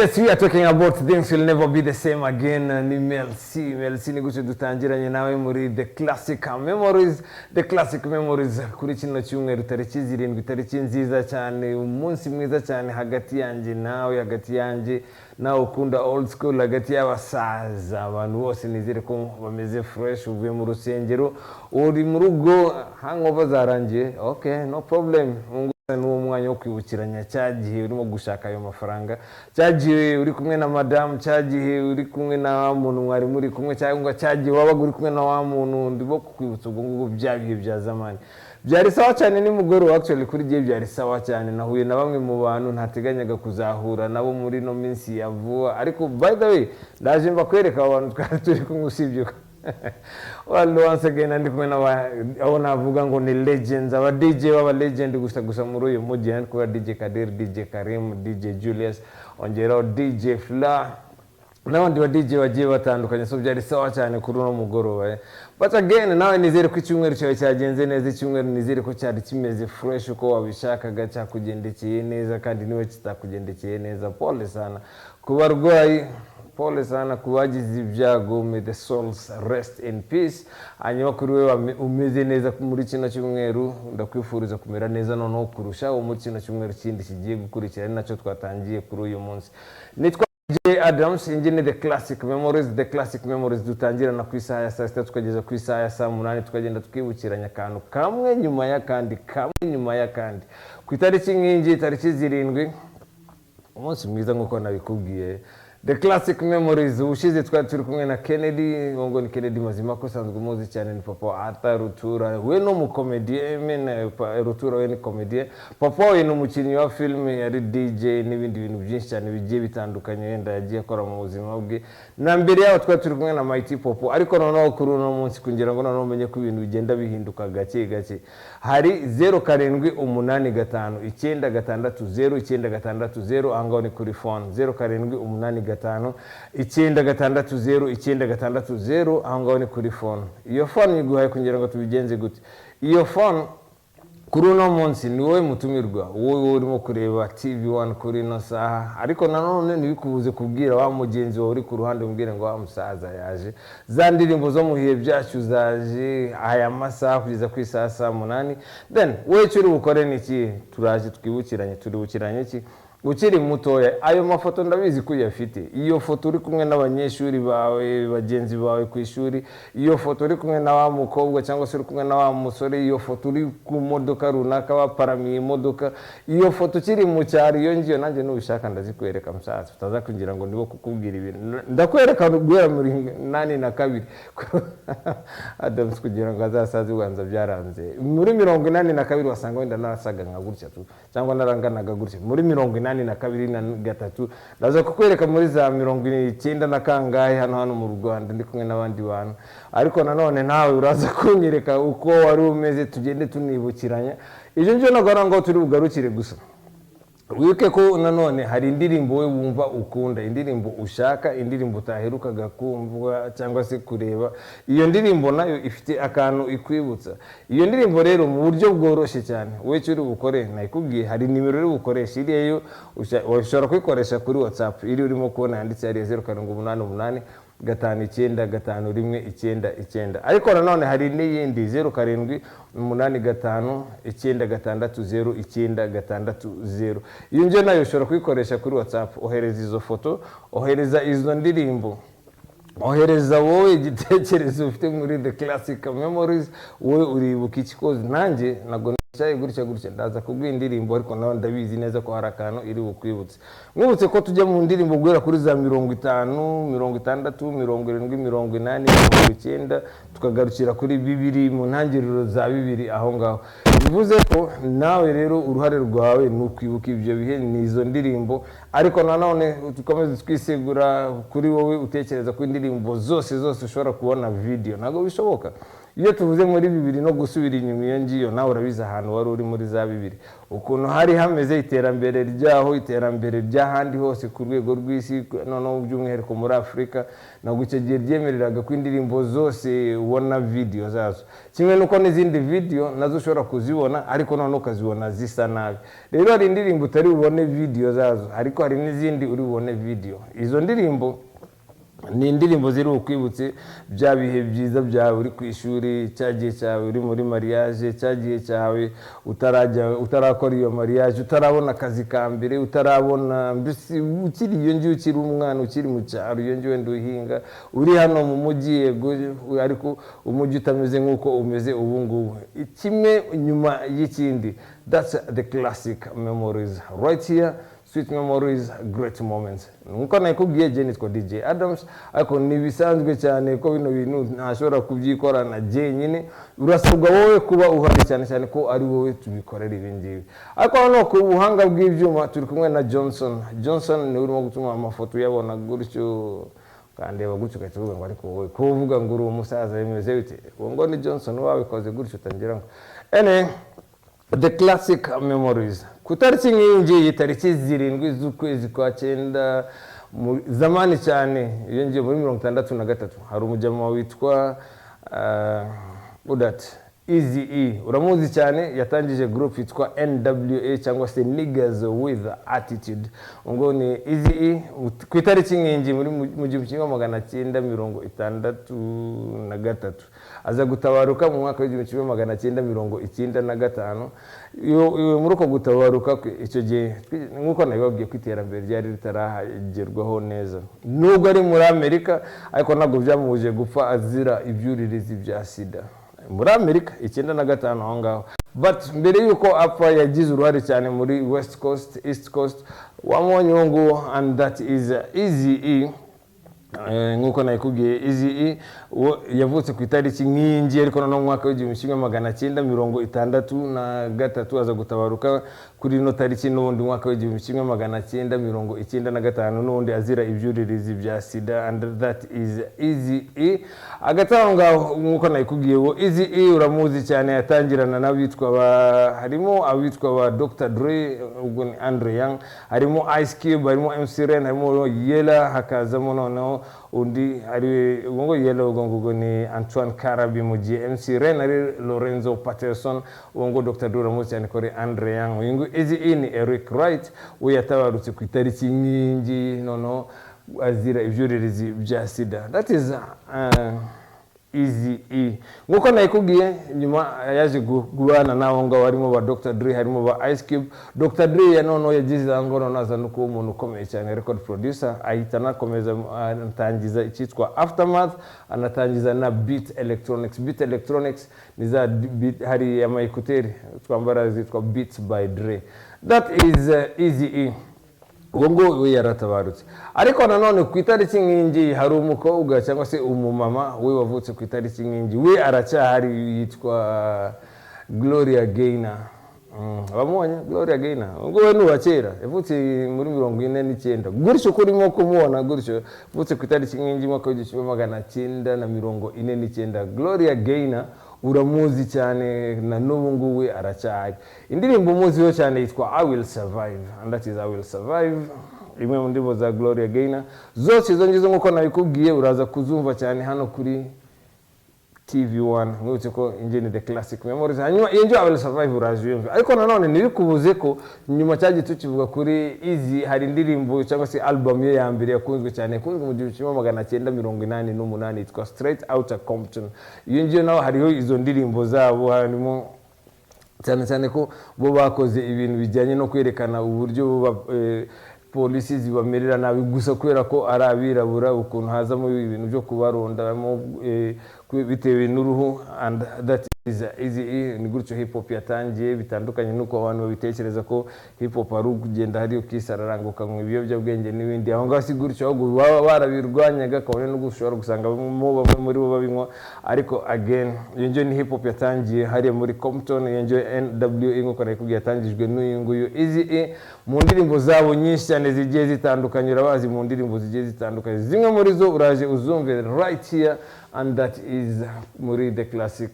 yes, we are talking about things will never be the same again. Ni Melsi ni guce dutangiranye nawe muri The Classic Memories. The Classic Memories kuri kino cyumweru tariki 7 tariki nziza cyane, umunsi mwiza cyane hagati yanjye nawe, hagati yanjye nawe ukunda old school, hagati y'abasaza. Abantu bose nizere ko bameze fresh, uvuye mu rusengero, uri mu rugo, hangover zarangiye. Okay, no problem. N'uwo mwanya wo kwibukiranya cyagihe urimo gushaka ayo mafaranga, cyagihe uri kumwe na madam, cyagihe uri kumwe na muntu mwari muri kumwe, cyangwa cyagihe wabaga uri kumwe na wa muntu ndibo kukwibutsa ubwo ngubwo byabihe bya zamani. Byari sawa cyane ni mugoro, actually kuri gihe byari sawa cyane. Nahuye na bamwe mu bantu ntateganyaga kuzahura nabo muri no minsi ya vuba, ariko by the way ndaje mbakwereka abantu twari turi kumwe usibye well, once again ndi kumwe aho navuga ngo ni legends, aba DJ baba legend gusa muri uyu mujyi, ndi kuba DJ Kadir, DJ Karim, DJ Julius, ongeraho DJ Fla n'abandi ba DJ bagiye batandukanye. So byari sawa cyane kuri uno mugoroba. But again, nawe nizere ko icyumweru cyawe cyagenze neza, icyumweru nizere ko cyari kimeze fresh uko wabishakaga, cyakugendekeye neza, kandi niwe kitakugendekeye neza. Pole sana ku barwayi, pole sana kubagize ibyago, may the souls rest in peace. Hanyuma kuri wewe umeze neza muri kino cyumweru, ndakwifuriza kumera neza noneho kurusha muri kino cyumweru kindi kigiye gukurikira, ari nacyo twatangiye kuri uyu munsi. Nitwa J Adams, ingene The Classic Memories. The Classic Memories dutangira na ku isaha ya saa 6 tukageza ku isaha ya saa 8, tukagenda twibukiranya akantu kamwe nyuma ya kandi, kamwe nyuma ya kandi. Ku itariki nk'ingi, tariki 7, umunsi mwiza nk'uko nabikubwiye. The Classic Memories, ushize twari turi kumwe na Kennedy, ngo ni Kennedy Mazimako, sanzwe umuzi cyane, ni papa Ata Rutura. We no mu comedy, Rutura we ni comedy. Papa we no mukinnyi wa film, yari DJ n'ibindi bintu byinshi cyane bigiye bitandukanye wenda yagiye akora mu buzima bwe. Na mbere yaho twari turi kumwe na Mighty Popo, ariko noneho kuri uno munsi kugira ngo noneho umenye ko ibintu bigenda bihinduka gake gake, hari 0785960960 ahangaho ni kuri phone. 0785960960 ahangaho ni kuri phone. Iyo phone yiguhaye kugira ngo tubigenze gute? Iyo phone kuri uno munsi ni wowe mutumirwa, wowe urimo kureba TV1 kuri no saha, ariko nanone ntibikubuze kubwira wa mugenzi wawe uri ku ruhande, umbwire ngo wa musaza yaje, za ndirimbo zo muhiye byacu zaje aya masaha kugeza ku isaha 8. Then wowe cyo uri bukore niki? Turaje twibukiranye, turibukiranye iki? Ukiri mutoya, ayo mafoto ndabizi ko uyafite. Iyo foto uri kumwe n'abanyeshuri bawe, bagenzi bawe ku ishuri, iyo foto uri kumwe na wa mukobwa cyangwa se uri kumwe na wa musore, iyo foto uri ku modoka runaka waparamiye imodoka, iyo foto ukiri mu cyari, iyo ngiyo nanjye nubishaka ndazikwereka musaza, utaza kugira ngo nibo kukubwira ibintu. Ndakwereka guhera muri 82 Adams kugira ngo azasaze ubanza byaranze. Muri 82 wasanga wenda narasaga nka gutya tu, cyangwa naranganaga gutya. Muri 82 na 3 ndaza kukwereka muri za 90 na kangahe hano mu Rwanda ndi kumwe n'abandi bantu, ariko nanone nawe uraza kunyereka uko wari umeze, tugende tunibukiranya. Ibyo nje nagora ngo turi bugarukire gusa. Wibuke ko nanone hari indirimbo we wumva ukunda, indirimbo ushaka, indirimbo utaherukaga kumva cyangwa se kureba. Iyo ndirimbo nayo ifite akantu ikwibutsa. Iyo ndirimbo rero mu buryo bworoshye cyane, we cyo uri bukore nayikubwiye, hari nimero uri bukoresha, iriyo ushobora kwikoresha kuri WhatsApp, iri urimo kubona yanditse ari 0788 59199. Ariko nanone hari n'iyindi 0785960960. Iyo nje nayo ushobora kwikoresha kuri WhatsApp, ohereza izo foto, ohereza izo ndirimbo, ohereza wowe igitekerezo ufite muri The Classic Memories. Wowe uribuka iki? Koze nanjye nago cyaye gutya ndaza kubwira indirimbo, ariko nawe ndabizi neza ko harakantu iri bukwibutse. Mwibutse ko tujya mu ndirimbo guhera kuri za 50, 60, 70, 80, 90, tukagarukira kuri 2000 mu ntangiriro za 2000 aho ngaho. Bivuze ko nawe rero uruhare rwawe ni ukwibuka ibyo bihe n'izo ndirimbo, ariko nanone tukomeze twisegura kuri wowe utekereza ko indirimbo zose ushobora kubona video. Nago bishoboka. iyo tuvuze muri bibiri no gusubira inyuma iyo ngiyo nawe urabizi ahantu wari uri muri za bibiri ukuntu hari hameze iterambere ryaho iterambere ry'ahandi hose ku rwego rw'isi noneho by'umwihariko muri Afurika ntabwo icyo gihe ryemereraga ko indirimbo zose ubona video zazo kimwe nuko n'izindi video nazo ushobora kuzibona ariko noneho ukazibona zisa nabi rero hari indirimbo utari bubone video zazo ariko hari n'izindi uri bubone video izo ndirimbo ni indirimbo ziri ukwibutse bya bihe byiza byawe uri ku ishuri cyagiye cyawe uri muri mariage cyagiye cyawe utarakora iyo mariage utarabona akazi ka mbere utarabona mbese ukiri iyo ngiye ukiri umwana ukiri mu cyaro iyo ngiye wenda uhinga uri hano mu mujyi yego ariko umujyi utameze nk'uko umeze ubu ngubu kimwe nyuma y'ikindi that's the classic memories right here. Sweet memories, great moments. Nkuko nakubwiye je nitwa DJ Adams ariko nibisanzwe cyane ko bino bintu ntashobora kubyikorana je nyine urasabwa wowe kuba uhari cyane ko ari wowe tubikorera ibingibi ariko hano ku buhanga bw'ibyuma turi kumwe na Johnson ni urimo gutuma amafoto yabona gutyo kandi bagutyo katuvuga ngo ariko wowe kuvuga ngo uri umusaza bimeze bite ngo ni Johnson wabikoze gutyo utangira ngo the classic memories kutariki nk'ingi yitariki 7 z'ukwezi kwa 9 zamani cyane iyo ngiye muri 63 hari umujama witwa Udat Eazy-E uramuzi cyane yatangije group yitwa NWA cyangwa se Niggas with Attitude ngo ni Eazy-E ku itariki nk'ingi muri mu 1963 aza gutabaruka mu mwaka wa 1995 muri uko gutabaruka icyo gihe nkuko nabibabwiye ko iterambere ryari ritaragerwaho neza nubwo ari muri Amerika ariko ntabwo byamubuje gupfa azira ibyuririzi bya sida muri Amerika 95 aho ngaho but mbere yuko apfa yagize uruhare cyane muri West Coast East Coast wamonyongo and that is Eazy-E nkuko nakubwiye Eazy-E yavutse ku itariki nk'ingi ariko no mu mwaka wa 1963 aza gutabaruka kuri no tariki n'undi mwaka wa 1995 n'undi azira ibyuririzi bya sida and that is Eazy-E agatanga nkuko nakubwiye wo Eazy-E uramuzi cyane yatangirana n'abitwa harimo abitwa ba Dr. Dre ubwo ni Andre Young harimo Ice Cube harimo MC Ren harimo Yella hakazamo noneho undi ari ngo Yella ngo ni Antoine Karabi mu gihe MC Ren ari Lorenzo Patterson ngo Dr. Dre uramuzi cyane kuri Andre Young ngo Eazy-E ni Eric Wright we yatabarutse ku itariki nyingi noneho azira ibyuririzi bya sida that is Eazy-E nkuko nakubwiye nyuma yaje gubana nawo ngo harimo ba Dr. Dre harimo ba Ice Cube Dr. Dre ya noneho yagize ngo naza nuko umuntu ukomeye cyane record producer ahitana komeza anatangiza icyitwa Aftermath anatangiza na Beat Electronics niza hari ama ekuteri twambara zitwa Beats by Dre that is Eazy-E ngo we yaratabarutse ariko nanone ku itariki nk'ingi hari umukobwa cyangwa se umumama we wavutse ku itariki nk'ingi we aracyahari yitwa Gloria Gaynor abamubonye Gloria Gaynor ngo we n'uwakera yavutse muri 49 gutyo kurimo kumubona gutyo yavutse ku itariki nk'ingi mwaka wa 1949 Gloria Gaynor uramuzi cyane na n'ubu nguwe aracyari indirimbo umuziho cyane yitwa I Will Survive and that is I Will Survive imwe mu ndirimbo za Gloria Gaynor zose izo ngizo nkuko nabikubwiye uraza kuzumva cyane hano kuri TV1 nk'uko ko ingene the classic memories hanyuma iyo I Will Survive uraziyumva ariko nanone nirikubuze ko nyuma cyagiye tukivuga kuri Eazy hari indirimbo cyangwa se album ye ya mbere yakunzwe cyane yakunzwe mu 1988 yitwa Straight Outta Compton iyo ngiyo naho hariho izo ndirimbo zabo harimo cyane ko bo bakoze ibintu bijyanye no kwerekana uburyo polisi zibamerera nabi gusa kubera ko ari abirabura ukuntu hazamo ibintu byo kubaronda bitewe n'uruhu and that Easy ni gutyo hip hop yatangiye, bitandukanye nuko abantu babitekereza ko hip hop ari kugenda hari ukisararanguka mu ibiyobyabwenge n'ibindi. Aho ngaho si gutyo, ahubwo baba barabirwanyaga kabone no gushobora gusanga bamwe muri bo babinywa. Ariko again iyo ni hip hop yatangiye hari muri Compton, iyo NWA nkuko nayikubwiye yatangijwe n'uyu nguyu Easy mu ndirimbo zabo nyinshi cyane zigiye zitandukanye. Urabazi mu ndirimbo zigiye zitandukanye, zimwe muri zo uraje uzumve right here, and that is muri The Classic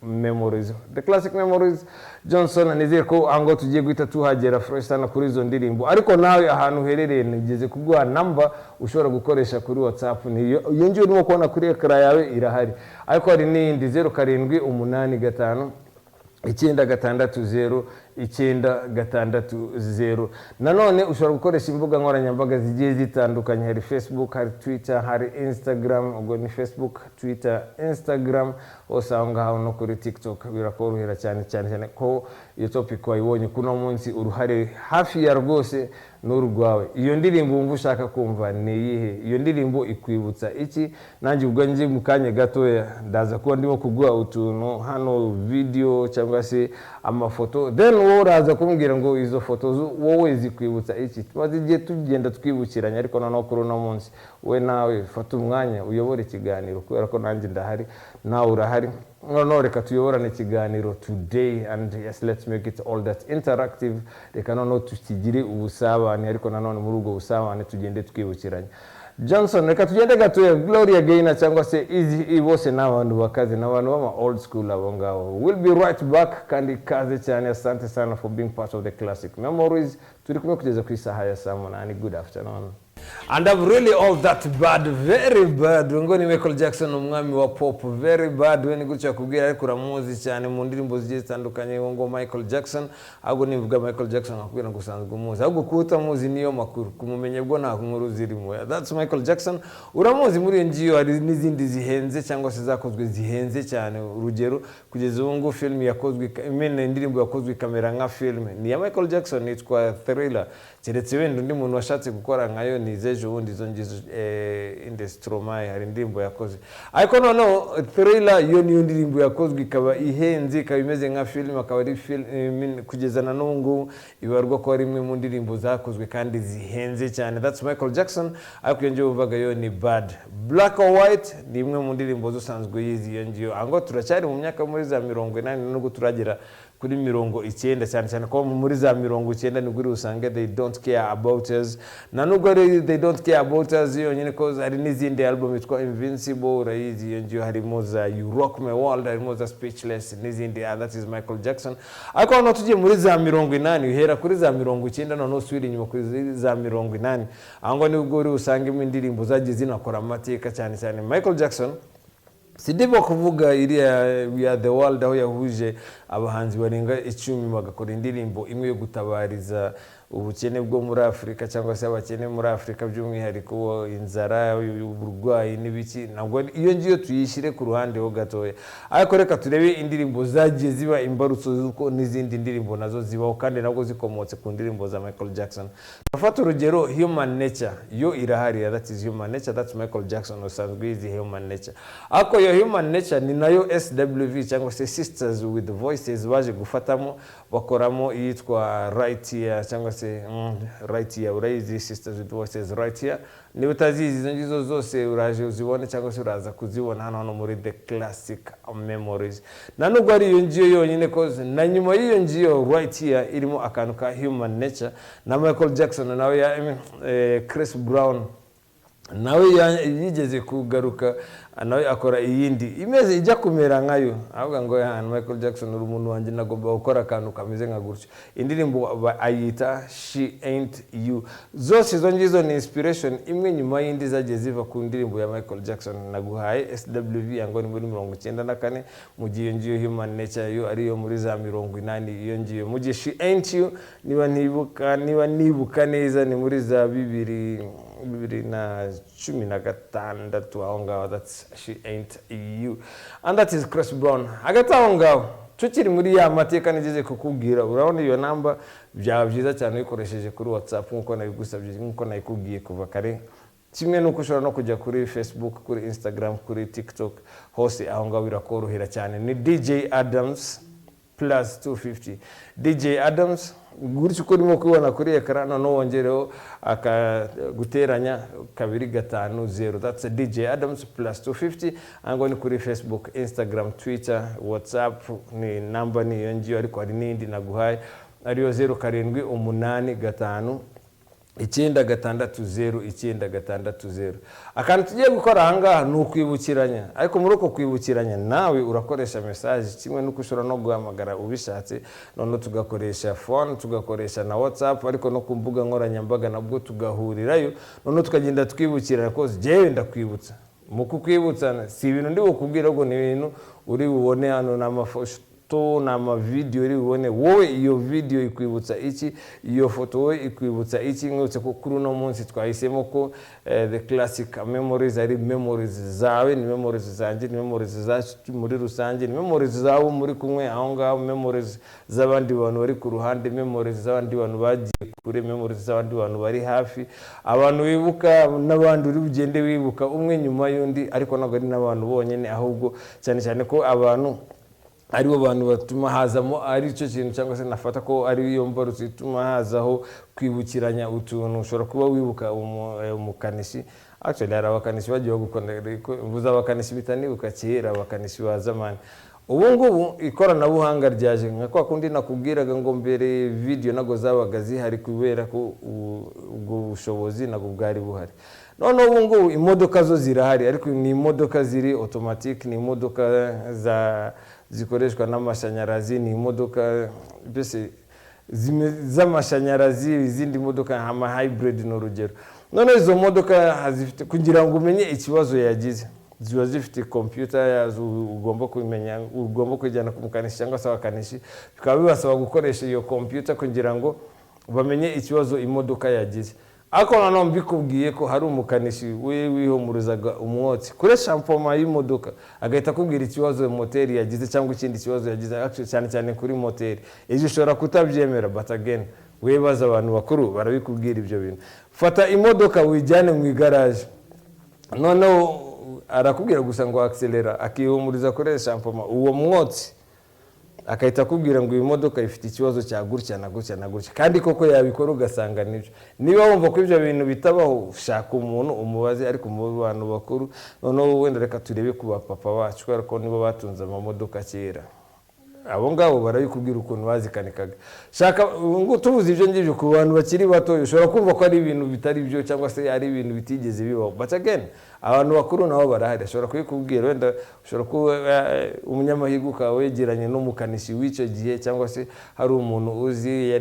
Memories. The Classic Memories Johnson, nizeye ko ango tugiye guhita tuhagera fresh sana kuri izo ndirimbo. Ariko nawe ahantu uherereye nigeze kuguha number ushobora gukoresha kuri WhatsApp, niyo ngiyo urimo kubona kuri ekara yawe irahari. Ariko hari n'indi 0785 960 960. Nanone ushobora gukoresha imbuga nkoranyambaga zigiye zitandukanye, hari Facebook, hari Twitter, hari Instagram. Ubwo ni Facebook, Twitter, Instagram, hose aho ngaho no kuri TikTok birakorohera cyane ko iyo topic wayibonye kuno munsi uruhare hafi ya rwose n'urugwawe. Iyo ndirimbo wumva ushaka kumva ni iyihe? Iyo ndirimbo ikwibutsa iki? Nanjye ubwo nje mu kanya gato ndaza kuba ndimo kuguha utuntu hano, video cyangwa se amafoto, then wowe uraza kumbwira ngo izo foto wowe zikwibutsa iki. Tumaze igihe tugenda twibukiranya, ariko noneho kuri uno munsi we nawe fata umwanya uyobore ikiganiro, kubera ko nanjye ndahari nawe urahari. No, reka tuyoborane ikiganiro today, and yes, let's make it all that interactive. Reka noneho tukigire ubusabane, ariko nanone muri ubwo busabane tugende twibukiranya. Johnson, reka tugende gatuye Gloria Gaynor cyangwa se Easy bose n'abantu bakaze, n'abantu bama old school abo ngabo. We'll be right back kandi kaze cyane. Asante sana for being part of The Classic Memories. Turi kumwe kugeza ku isaha ya saa 8. Good afternoon. And I'm really all that bad, very bad. Ngo ni Michael Jackson umwami wa pop, very bad. We ni gutya kubwira ariko uramuzi cyane mu ndirimbo zigiye zitandukanye ngo Michael Jackson. Ahubwo nivuga Michael Jackson akubwira ngo usanzwe umuzi, ahubwo kuta muzi niyo makuru, kumumenye bwo nta nkuru zirimo. That's Michael Jackson. Uramuzi muri iyo ngiyo hari n'izindi zihenze cyangwa se zakozwe zihenze cyane. Urugero kugeza ubu ngo film yakozwe, indirimbo yakozwe kamera nka film ni ya Michael Jackson, yitwa Thriller. Keretse wenda undi muntu washatse gukora nkayo ni zejo wundi zo ngizo in the Stromae hari indirimbo yakoze. Ariko noneho Thriller yo niyo ndirimbo yakozwe ikaba ihenze, ikaba imeze nka film, akaba ari film kugeza na nungu ibarwa ko ari imwe mu ndirimbo zakozwe kandi zihenze cyane. That's Michael Jackson. Ariko yonje uvuga yo ni bad. Black or White ni imwe mu ndirimbo zosanzwe yizi yonje. Ango turacyari mu myaka muri za 80 nubwo turagera kuri 90 cyane ko muri za 90 ni guri usange they don't care about us. Na nubwo they don't care about us yonyine ko hari n'izindi album yitwa Invincible, urayizi yonje harimo za You Rock My World, harimo za Speechless n'izindi. That is Michael Jackson. Ariko no tugiye muri za 80 uhera kuri za 90 none usubira inyuma kuri za 80. Ango ni ubwo uri usange mu indirimbo zagiye zinakora amateka cyane. Michael Jackson sidibo kuvuga iriya We Are The World aho yahuje abahanzi barenga 10 bagakora indirimbo imwe yo gutabariza ubukene bwo muri Afrika cyangwa se abakene muri Afrika by'umwihariko inzara, uburwayi n'ibiki. Nabwo iyo ngiyo tuyishire ku ruhande ho gatoya. Ariko reka turebe indirimbo zagiye ziba imbarutso zuko n'izindi ndirimbo nazo zibaho kandi nabwo zikomotse ku ndirimbo za Michael Jackson. Tufata urugero Human Nature, yo irahari, that is Human Nature, that's Michael Jackson usanzwe izi Human Nature. Ako yo Human Nature ni nayo SWV cyangwa se Sisters with Voices baje gufatamo bakoramo yitwa Right Here cyangwa se Right Here. Urayizi Sisters with Voices Right Here. Ni utazizi izo ngizo zose uraje uzibone cyangwa se uraza kuzibona hano muri The Classic Memories. Na nubwo ari iyo ngiyo yonyine koze na nyuma y'iyo ngiyo Right Here irimo akantu ka Human Nature na Michael Jackson nawe ya Chris Brown nawe yigeze kugaruka nawe akora iyindi imeze ijya kumera nkayo. Ahubwo ngo Michael Jackson uri umuntu wanjye nagomba gukora akantu kameze nka gutyo. Indirimbo ayita She Ain't You. Zose izo ngizo ni inspiration imwe nyuma y'indi zagiye ziva ku ndirimbo ya Michael Jackson naguhaye SWV yango ni muri 94 mu gihe ngiyo Human Nature yo ari yo muri za 80 iyo ngiyo mu gihe She Ain't You niba nibuka neza ni muri za 2016 aho ngaho. That's She Ain't You, and that is Chris Brown. Hagati aho ngaho tukiri muri ya mateka nigeze kukubwira, urabona iyo number byaba byiza cyane uyikoresheje kuri WhatsApp nkuko nabigusabye nkuko nayikubwiye kuva kare. kimwe nuko ushobora no kujya kuri Facebook, kuri Instagram, kuri TikTok, hose aho ngaho birakorohera cyane. Ni DJ Adams plus 250. DJ Adams gutyo uko urimo kubona kuri ekara, none wongereho guteranya 250. That's a DJ Adams plus 250. Ango ni kuri Facebook, Instagram, Twitter, WhatsApp, ni number ni yongiyo, ariko hari n'indi naguhaye ariyo 0785 960 akantu tugiye gukora ahangaha ni ukwibukiranya, ariko muri uko kwibukiranya nawe urakoresha message kimwe nuko ushobora no guhamagara ubishatse, none tugakoresha phone, tugakoresha na WhatsApp, ariko no ku mbuga nkoranyambaga nabwo tugahurirayo, none tukagenda twibukirana ko jewe ndakwibutsa. Mu kukwibutsa si ibintu ndi bukubwira ngo ni ibintu uri bubone hano n'amafoto na video uri bubone wowe. Iyo video ikwibutsa iki, iyo foto wowe ikwibutsa iki. Nkutse ko kuri no munsi twahisemo ko the classic memories ari memories zawe, ni memories zanjye, ni memories zacu muri rusange, ni memories zawe muri kumwe aho ngaho, memories z'abandi bantu bari ku ruhande, memories z'abandi bantu bagiye kure, memories z'abandi bantu bari hafi, abantu wibuka n'abandi uri bugende wibuka umwe nyuma y'undi, ariko ntabwo ari n'abantu bonyene, ahubwo cyane cyane ko abantu aribo bantu batuma hazamo ari cyo kintu, cyangwa se nafata ko ari yo mbarutse ituma hazaho kwibukiranya utuntu. Ushobora kuba wibuka umukanishi, actually hari abakanishi bagiye gubuza abakanishi bitanibuka kera, abakanishi ba zamani. Ubu ngubu ikoranabuhanga ryaje, nka kwa kundi nakubwiraga ngo mbere video nago zabaga zihari kubera ko ubwo bushobozi nago bwari buhari. None ubu ngubu imodoka zo zirahari, ariko ni imodoka ziri automatic, ni imodoka zikoreshwa n'amashanyarazi, ni imodoka bese z'amashanyarazi, izindi modoka ama hybrid n'urugero. None izo modoka zifite, kugira ngo umenye ikibazo yagize, ziba zifite computer yazo, ugomba kumenya, ugomba kujyana ku mukanishi cyangwa se abakanishi, bikaba bibasaba gukoresha iyo computer kugira ngo bamenye ikibazo imodoka yagize. Ako nano mbikubwiye ko hari umukanishi wihumuruzaga umwotsi kuri shampoma y'imodoka, agahita kubwira ikibazo moteri yagize cyangwa ikindi kibazo yagize, cyane cyane kuri moteri. Ejo ushobora kutabyemera, but again webaza abantu bakuru barabikubwira ibyo bintu. Fata imodoka wijyane mu igaraje, none arakubwira gusa ngo accelera, akihumuriza kuri shampoma, uwo mwotsi akahita kubwira ngo iyi modoka ifite ikibazo cya gutya na gutya na gutya, kandi koko yabikora ugasanga nibyo. Niba wumva ko ibyo bintu bitabaho, ushaka umuntu umubaze, ariko mu bantu bakuru noneho wenda reka turebe ku bapapa bacu, kubera ko nibo batunze amamodoka kera. Abo ngabo barabikubwira ukuntu bazikanikaga. Shaka ngo tubuze ibyo ngibyo ku bantu bakiri bato, ushobora kumva ko ari ibintu bitari byo, cyangwa se ari ibintu bitigeze bibaho, but again abantu bakuru nabo barahari, ashobora kubikubwira. Wenda ushobora kuba umunyamahirwe ukaba wegeranye n'umukanishi w'icyo gihe, cyangwa se hari umuntu uzi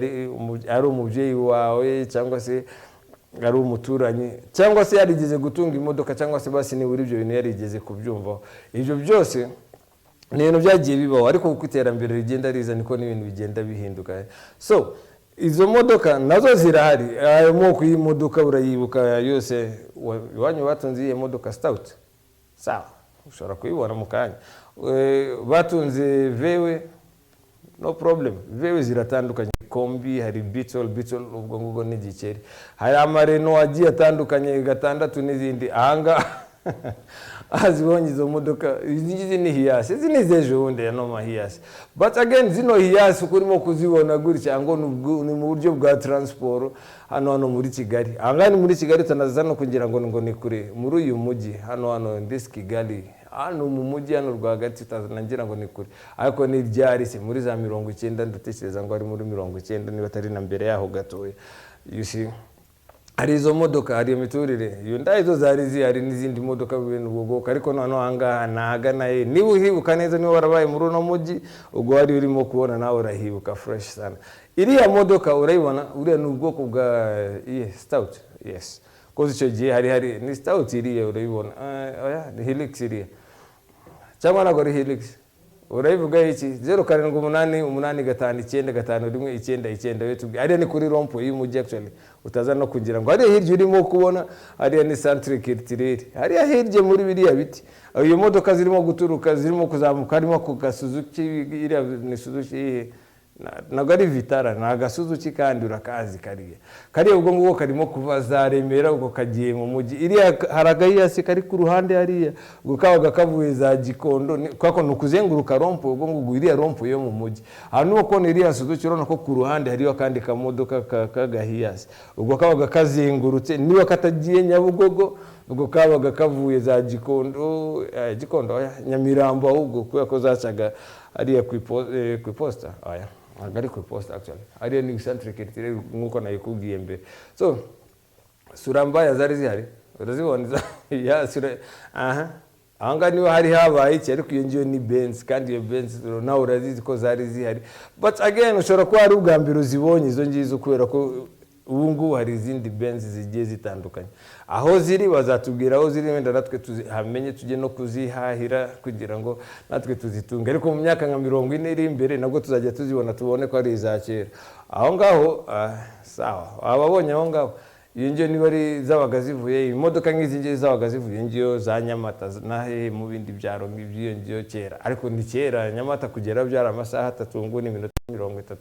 ari umubyeyi wawe, cyangwa se ari umuturanyi, cyangwa se yarigeze gutunga imodoka, cyangwa se basi ni buri ibyo bintu yarigeze kubyumvaho. Ibyo byose ni ibintu byagiye bibaho, ariko uko iterambere rigenda riza niko n'ibintu bigenda bihinduka. So izo modoka nazo zirahari, ayo moko y'imodoka urayibuka yose. Iwanyu batunze iyi modoka stout, sawa, ushobora kuyibona mu kanya. Batunze VW, no problem, VW ziratandukanye, kombi, hari Beetle ubwo ngubwo n'igikeri, hari amareno agiye atandukanye gatandatu n'izindi. Ahanga azibonye izo modoka, izi ni Hiace, izi ni zejo bundi ya noma Hiace, but again zino Hiace uko urimo kuzibona gutya ngo ni mu buryo bwa transport hano muri Kigali. Ahanga muri Kigali tanaza no kugira ngo ni kure muri uyu mujyi hano ndisi Kigali, hano mu mujyi hano rwagati tazanangira ngo ni kure, ariko ni ryari se muri za 90, ndatekereza ngo ari muri 90 niba atari na mbere yaho gatoya. You see, hari izo modoka, hari imiturire, Hyundai zo zari zihari n'izindi modoka bibintu bwoko, ariko noneho ahangaha nahagana niba uhibuka neza, niba warabaye muri uno mujyi, ubwo wari urimo kubona nawe urahibuka fresh sana. Iriya modoka urayibona, uriya ni ubwoko bwa stout, yes, koze icyo gihe hari ni stout iriya urayibona. Ni Hilux iriya, cyangwa ntabwo ari Hilux, urayivuga iki? 0788595191 wetu. Ariya ni kuri rompo y'umujyi actually, utaza no kugira ngo ariya hirya urimo kubona, ariya ni centre culturel, ariya hirya muri biriya biti. Iyo modoka zirimo guturuka, zirimo kuzamuka, harimo ku Suzuki, iriya ni Suzuki ntabwo ari Vitara, ni agasuzuki kandi urakazi kariya ubwo nguko karimo kuva za Remera ubwo kagiye mu mujyi. Iriya hari agahiyasi kari ku ruhande hariya ubwo kabaga kavuye za Gikondo kwako nukuzenguruka rompo ubwo nguko iriya rompo yo mu mujyi. Hano uko ni iriya suzuki urabona ko ku ruhande hariyo kandi kamodoka kagahiyasi ubwo kabaga kazengurutse niba katagiye Nyabugogo ubwo kabaga kavuye za Gikondo Nyamirambo ahubwo kubera ko zacaga hariya ku iposta agari ku iposta actually hariya ni centre culturel nkuko nayikubwiye mbere. So surambaya zari zihari urazibona ya sura ahanga niho hari habaye iki ariko iyo ngiyo ni Benz kandi iyo Benz nawe urazizi ko zari zihari, but again ushobora kuba ari ubwa mbere uzibonye izo ngizo kubera ko ubu ngubu hari izindi Benz zigiye zitandukanye. Aho ziri bazatubwira aho ziri wenda natwe hamenye tujye no kuzihahira kugira ngo natwe tuzitunge, ariko mu myaka nka 40 iri imbere nabwo tuzajya tuzibona tubone ko ari za kera. Aho ngaho sawa ababonye aho ngaho iyo ngiyo niba ari zabaga zivuye imodoka nk'izi ngiye zabaga zivuye ngiyo za Nyamata nahe mu bindi byaro nk'ibyo ngiyo kera, ariko ni kera Nyamata kugera byara amasaha 3 ngo ni minota 30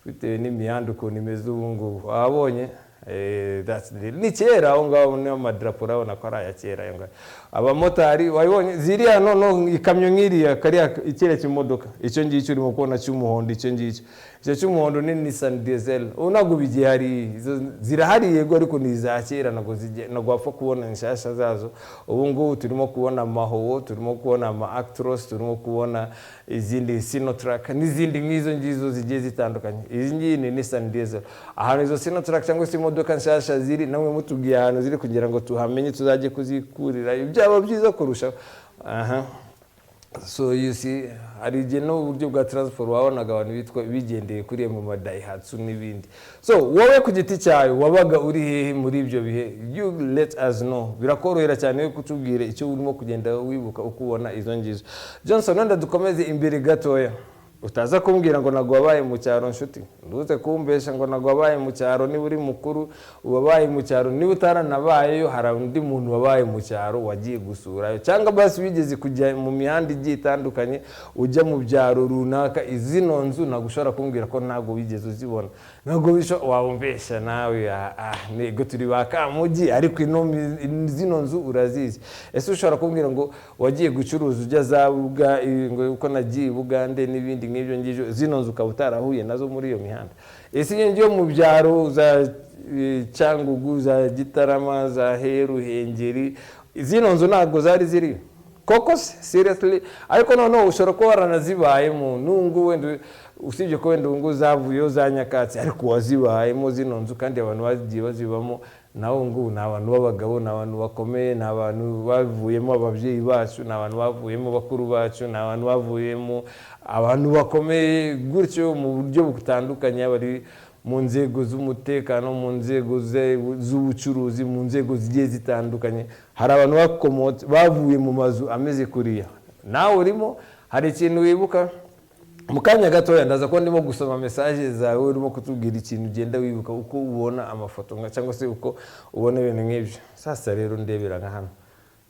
bitewe n'imihanda ukuntu imeze ubu ngubu. Wabonye ni kera aho ngaho niyo madrapo urabona ko ari aya kera ayo ngaho. Abamotari wabonye ziriya no ikamyo nk'iriya kariya ikere cy'imodoka icyo ngicyo urimo kubona cy'umuhondo icyo ngicyo cy'umuhondo ni Nissan Diesel unago bigiye hari zirahari yego ariko ni za kera nago wapfa kubona nshasha zazo. Ubu ngubu turimo kubona Mahowo, turimo kubona Actros, turimo kubona izindi Sinotrack n'izindi nk'izo ngizo zigiye zitandukanye. Izi ngiyi ni Nissan Diesel. Ahantu izo Sinotrack cyangwa se imodoka nshasha ziri namwe mutubwiye ahantu ziri kugira ngo tuhamenye tuzajye kuzikurira ibyaba byiza kurusha. So you see hari igihe n'uburyo bwa transport wabonaga abantu bitwa bigendeye kuri mu Daihatsu n'ibindi. So wowe ku giti cyawe wabaga uri hehe muri ibyo bihe? You let us know. Birakorohera cyane kutubwire icyo urimo kugenda wibuka ukubona izo ngizo. Johnson nanda dukomeze imbere gatoya. Utaza kumbwira ngo nago wabaye mu cyaro nshuti, nduze kumbesha ngo nago wabaye mu cyaro ni buri mukuru ubabaye mu cyaro ni utaranabayeyo hari undi muntu wabaye mu cyaro wagiye gusurayo cyangwa basi bigeze kujya mu mihanda igiye itandukanye ujya mu byaro runaka. Izino nzu nagushora kumbwira ko nago bigeze uzibona, nago bisho wabumbesha nawe nego turi bakamugi ariko zino nzu urazizi. Ese ushobora kumbwira ngo wagiye gucuruza ujya zabuga ngo uko nagiye Bugande n'ibindi nk'ibyo ngibyo zino nzu kabutarahuye nazo muri iyo mihanda? Ese iyo ngiyo mu byaro za Cyangugu za Gitarama za Heru Hengeri zino nzu ntabwo zari ziri koko seriously? Ariko noneho ushobora kuba waranazibayemo nungu wenda usibye ko wenda ngo zavuyeho za Nyakatsi ariko wazibayemo zino nzu kandi abantu bagiye bazibamo naho ngo n'abantu b'abagabo n'abantu bakomeye n'abantu bavuyemo ababyeyi bacu n'abantu bavuyemo bakuru bacu n'abantu bavuyemo abantu bakomeye gutyo mu buryo butandukanye bari mu nzego z'umutekano mu nzego z'ubucuruzi mu nzego zigiye zitandukanye. Hari abantu bakomotse bavuye mu mazu ameze kuriya. Nawe urimo hari ikintu wibuka? Mukanya gatoya ndaza ko ndimo gusoma message zawe urimo kutubwira ikintu ugenda wibuka uko ubona amafoto cyangwa se uko ubona ibintu nk'ibyo. Sasa rero ndebera nka hano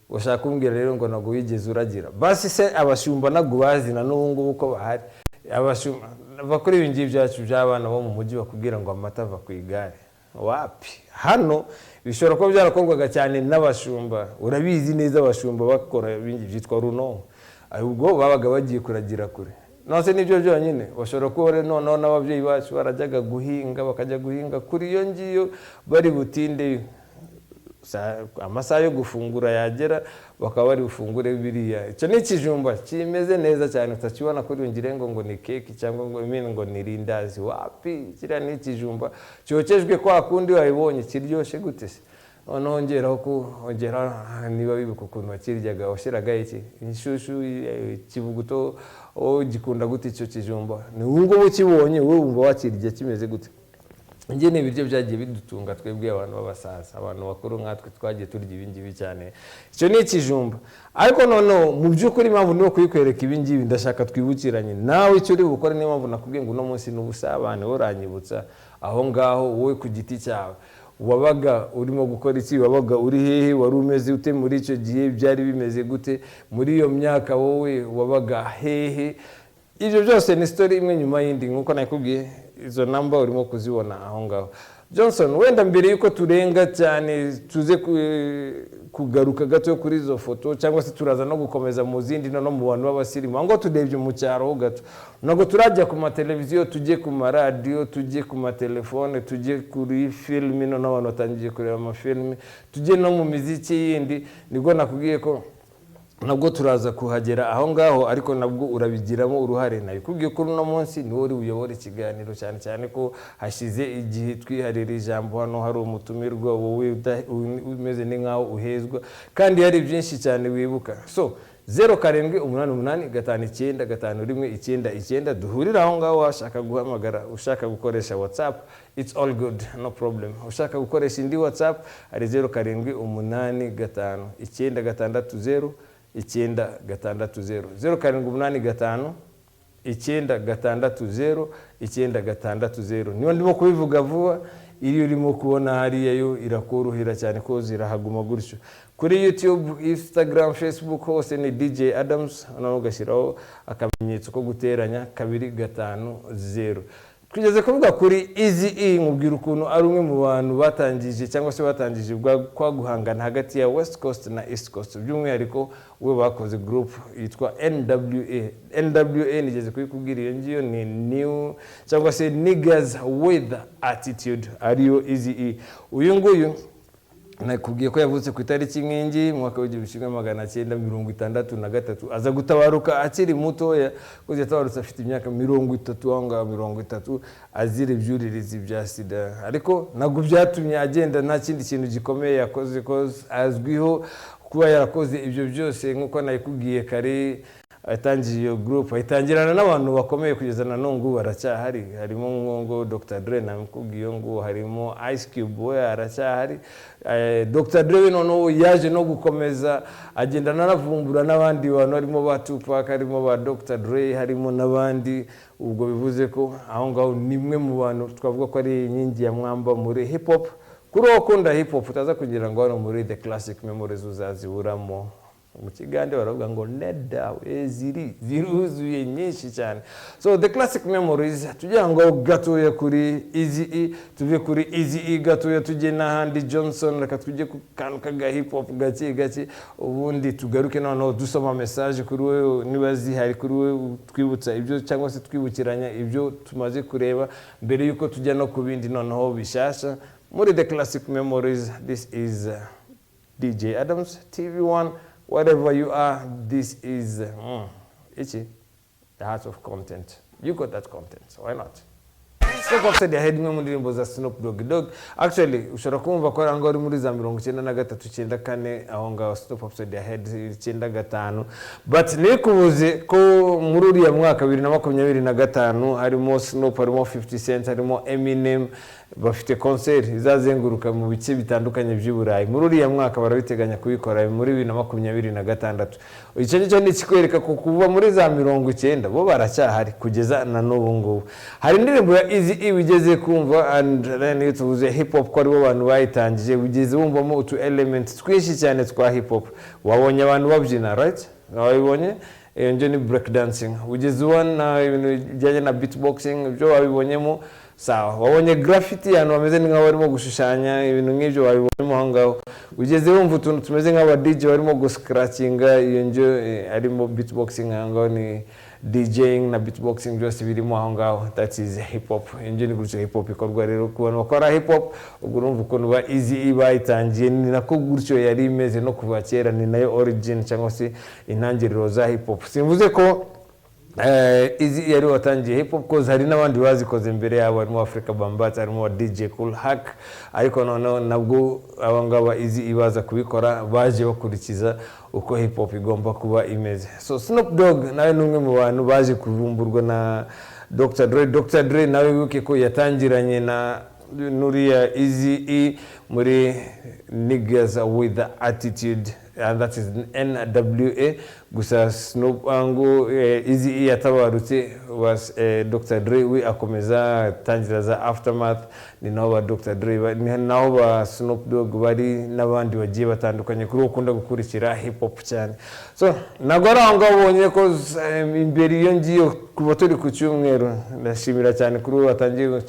ushaka kumbwira rero ngo nago wigeze uragira basi se abashumba nago bazina n'ubungu uko bahari abashumba bakuri ibingibi byacu by'abana bo mu mujyi bakubwira ngo amata ava ku igare? Wapi, hano bishobora kuba byarakorwaga cyane n'abashumba. Urabizi neza abashumba bakora ibingi byitwa runonko ahubwo babaga bagiye kuragira kure. Nose nibyo byonyine bashobora kuba noneho n'ababyeyi bacu barajyaga guhinga bakajya guhinga kuri iyo ngiyo bari butinde amasaha yo gufungura yagera bakaba bari bufungure biriya. Icyo ni ikijumba kimeze neza cyane utakibona kuri ngire ngo ni keke cyangwa ngo ni rindazi. Wapi, kiriya ni ikijumba cyokejwe kwa kundi wabibonye kiryoshye gute se? Noneho ngeraho ko ongera niba bibuka ukuntu bakiryaga washyiraga iki inshushu kivuguto gikunda gute icyo kijumba ni ubwo ukibonye wowe wumva wakirya kimeze gute? Nge ni ibiryo byagiye bidutunga twebwe abantu b'abasaza abantu bakuru nkatwe twagiye turya ibingibi cyane. Icyo ni ikijumba. Ariko noneho mu by'ukuri impamvu niyo kuyikwereka ibingibi ndashaka twibukiranye nawe icyo uri bukore. Niyo mpamvu nakubwiye ngo uno munsi n'ubusabane uranyibutsa aho ngaho wowe ku giti cyawe wabaga urimo gukora iki, wabaga uri hehe, wari umeze ute muri icyo gihe, byari bimeze gute muri iyo myaka, wowe wabaga hehe Ibyo byose ni story imwe nyuma y'indi nkuko nakubwiye izo number urimo kuzibona aho ngaho. Johnson, wenda mbere yuko turenga cyane tuze kugaruka gato kuri izo foto cyangwa se turaza no gukomeza mu zindi no mu bantu b'abasirimu ngo tudebye mu cyaro gato, nago turajya ku mateleviziyo, tujye ku maradiyo, tujye ku matelefone, tujye kuri filimi no n'abantu batangiye kureba amafilimi, tujye no mu miziki yindi. Nibwo nakubwiye ko nabwo turaza kuhagera aho ngaho, ariko nabwo urabigiramo uruhare. Nabikubwiye ko no munsi ni wori uyobora ikiganiro cyane cyane ko hashize igihe twiharira ijambo hano hari umutumirwa wowe umeze ni nkaho uhezwa kandi hari byinshi cyane wibuka. So 0788595199 duhurira aho ngaho. Washaka guhamagara, ushaka gukoresha WhatsApp, it's all good, no problem. Ushaka gukoresha indi WhatsApp ari 07859660 960 07859660 niba ndimo kubivuga vuba, iri urimo kubona hariya yo irakorohera cyane ko zirahaguma gutyo. Kuri YouTube, Instagram, Facebook hose ni DJ Adams, naho ugashyiraho akamenyetso ko guteranya 250. Tugeze kuvuga kuri Eazy-E, nkubwira ukuntu ari umwe mu bantu batangije cyangwa se batangije kwa guhangana hagati ya West Coast na East Coast. By'umwihariko we bakoze group yitwa NWA. NWA nigeze kubikubwira iyo ngiyo ni new cyangwa se niggas with attitude, ariyo Eazy-E. Uyu nguyu nakubwiye ko yavutse ku itariki nk'ingi mwaka w'1963, aza gutabaruka akiri mutoya, ko yatabarutse afite imyaka 30 anga 30, azira ibyuririzi bya sida. Ariko nagwo byatumye agenda nta kindi kintu gikomeye yakoze, ko azwiho kuba yarakoze ibyo byose nkuko nakubwiye kare. Atangiye iyo group, ayitangirana n'abantu bakomeye kugeza na none baracyahari. Harimo ngo Dr. Dre, namukubwiye ngo harimo Ice Cube, we aracyahari. Dr. Dre none yaje no gukomeza agenda naravumbura n'abandi bantu, harimo ba Tupac, harimo ba Dr. Dre, harimo n'abandi. Ubwo bivuze ko aho ngaho nimwe mu bantu twavuga ko ari inkingi ya mwamba muri hip hop. Kuri okunda hip hop utaza kugira ngo hano muri The Classic Memories uzaziburamo. Mu kigande baravuga ngo neda ziruzuye nyinshi cyane. So The Classic Memories tugira ngo gatoya kuri Eazy-E, tuve kuri Eazy-E gatoya tujye n'ahandi Johnson, reka tujye ku kantu kaga hip hop gake ubundi tugaruke noneho dusoma message kuri wewe niba zihari, kuri wewe twibutsa ibyo cyangwa se twibukiranya ibyo tumaze kureba mbere yuko tujya no ku bindi noneho bishasha muri The Classic Memories. This is DJ Adams, TV1. Whatever you are, this is the heart of content. You got that content, so why not? Step Upside Your Head mu ndirimbo za Snoop Dogg. Actually ushobora kumva ko rango ari muri za 93 aho ngaho Step Upside Your Head 95. But nikubuze ko muri uriya mwaka 2025 harimo Snoop, harimo 50 Cent, harimo Eminem, bafite concert izazenguruka mu bice bitandukanye by'Uburayi. Muri uriya mwaka barabiteganya kubikora muri 2026. Icyo cyo ni kikwereka ko kuva muri za 90 bo baracyahari kugeza na n'ubu ngubu. Hari indirimbo ya Eazy-E wigeze kumva, and then it was hip hop, ko ari bo bantu bayitangije, wigeze wumvamo utu elements twinshi cyane twa hip hop. Wabonye abantu babyina, right? Wabibonye nje ni break dancing, wigeze ubona ibintu bijyanye na beatboxing, byo wabibonyemo. Sawa, wabonye graffiti yantu bameze nk'aho barimo gushushanya ibintu nk'ibyo wabibonyemo aho ngaho. Ugeze wumva utuntu tumeze nk'aba DJ barimo guscratchinga, iyo nje arimo beatboxing aho ngaho, ni DJing na beatboxing byose birimo aho ngaho. That is hip hop. Inje ni gutyo hip hop ikorwa rero, kubona bakora hip hop ubwo urumva ukuntu ba Eazy-E bayitangiye, ni nako gutyo yari imeze no kuva kera, ni nayo origin cyangwa se intangiriro za hip hop. Simvuze ko Eazy-E yari watangiye hip hop, cause hari n'abandi bazikoze mbere yabo, harimo Africa Bambaataa, harimo DJ Cool Herc, ariko noneho nabwo abangaba Eazy-E baza kubikora, baje bakurikiza uko hip hop igomba kuba imeze. So Snoop Dogg nawe numwe mu bantu baje kuvumburwa na Dr. Dre. Dr. Dre nawe wibuke ko yatangiranye na nuriya Eazy-E muri Niggas with Attitude. and that is NWA. Gusa Snoop ngo izi yatabarutse was Dr. Dre, we akomeza tangira za Aftermath, ni naho ba Dr. Dre, ni naho ba Snoop Dogg bari n'abandi bagiye batandukanye kuri ukunda gukurikira hip hop cyane. So nagora ngo abonye ko imbere iyo ngiyo kuba turi ku cyumweru, ndashimira cyane kuri watangiye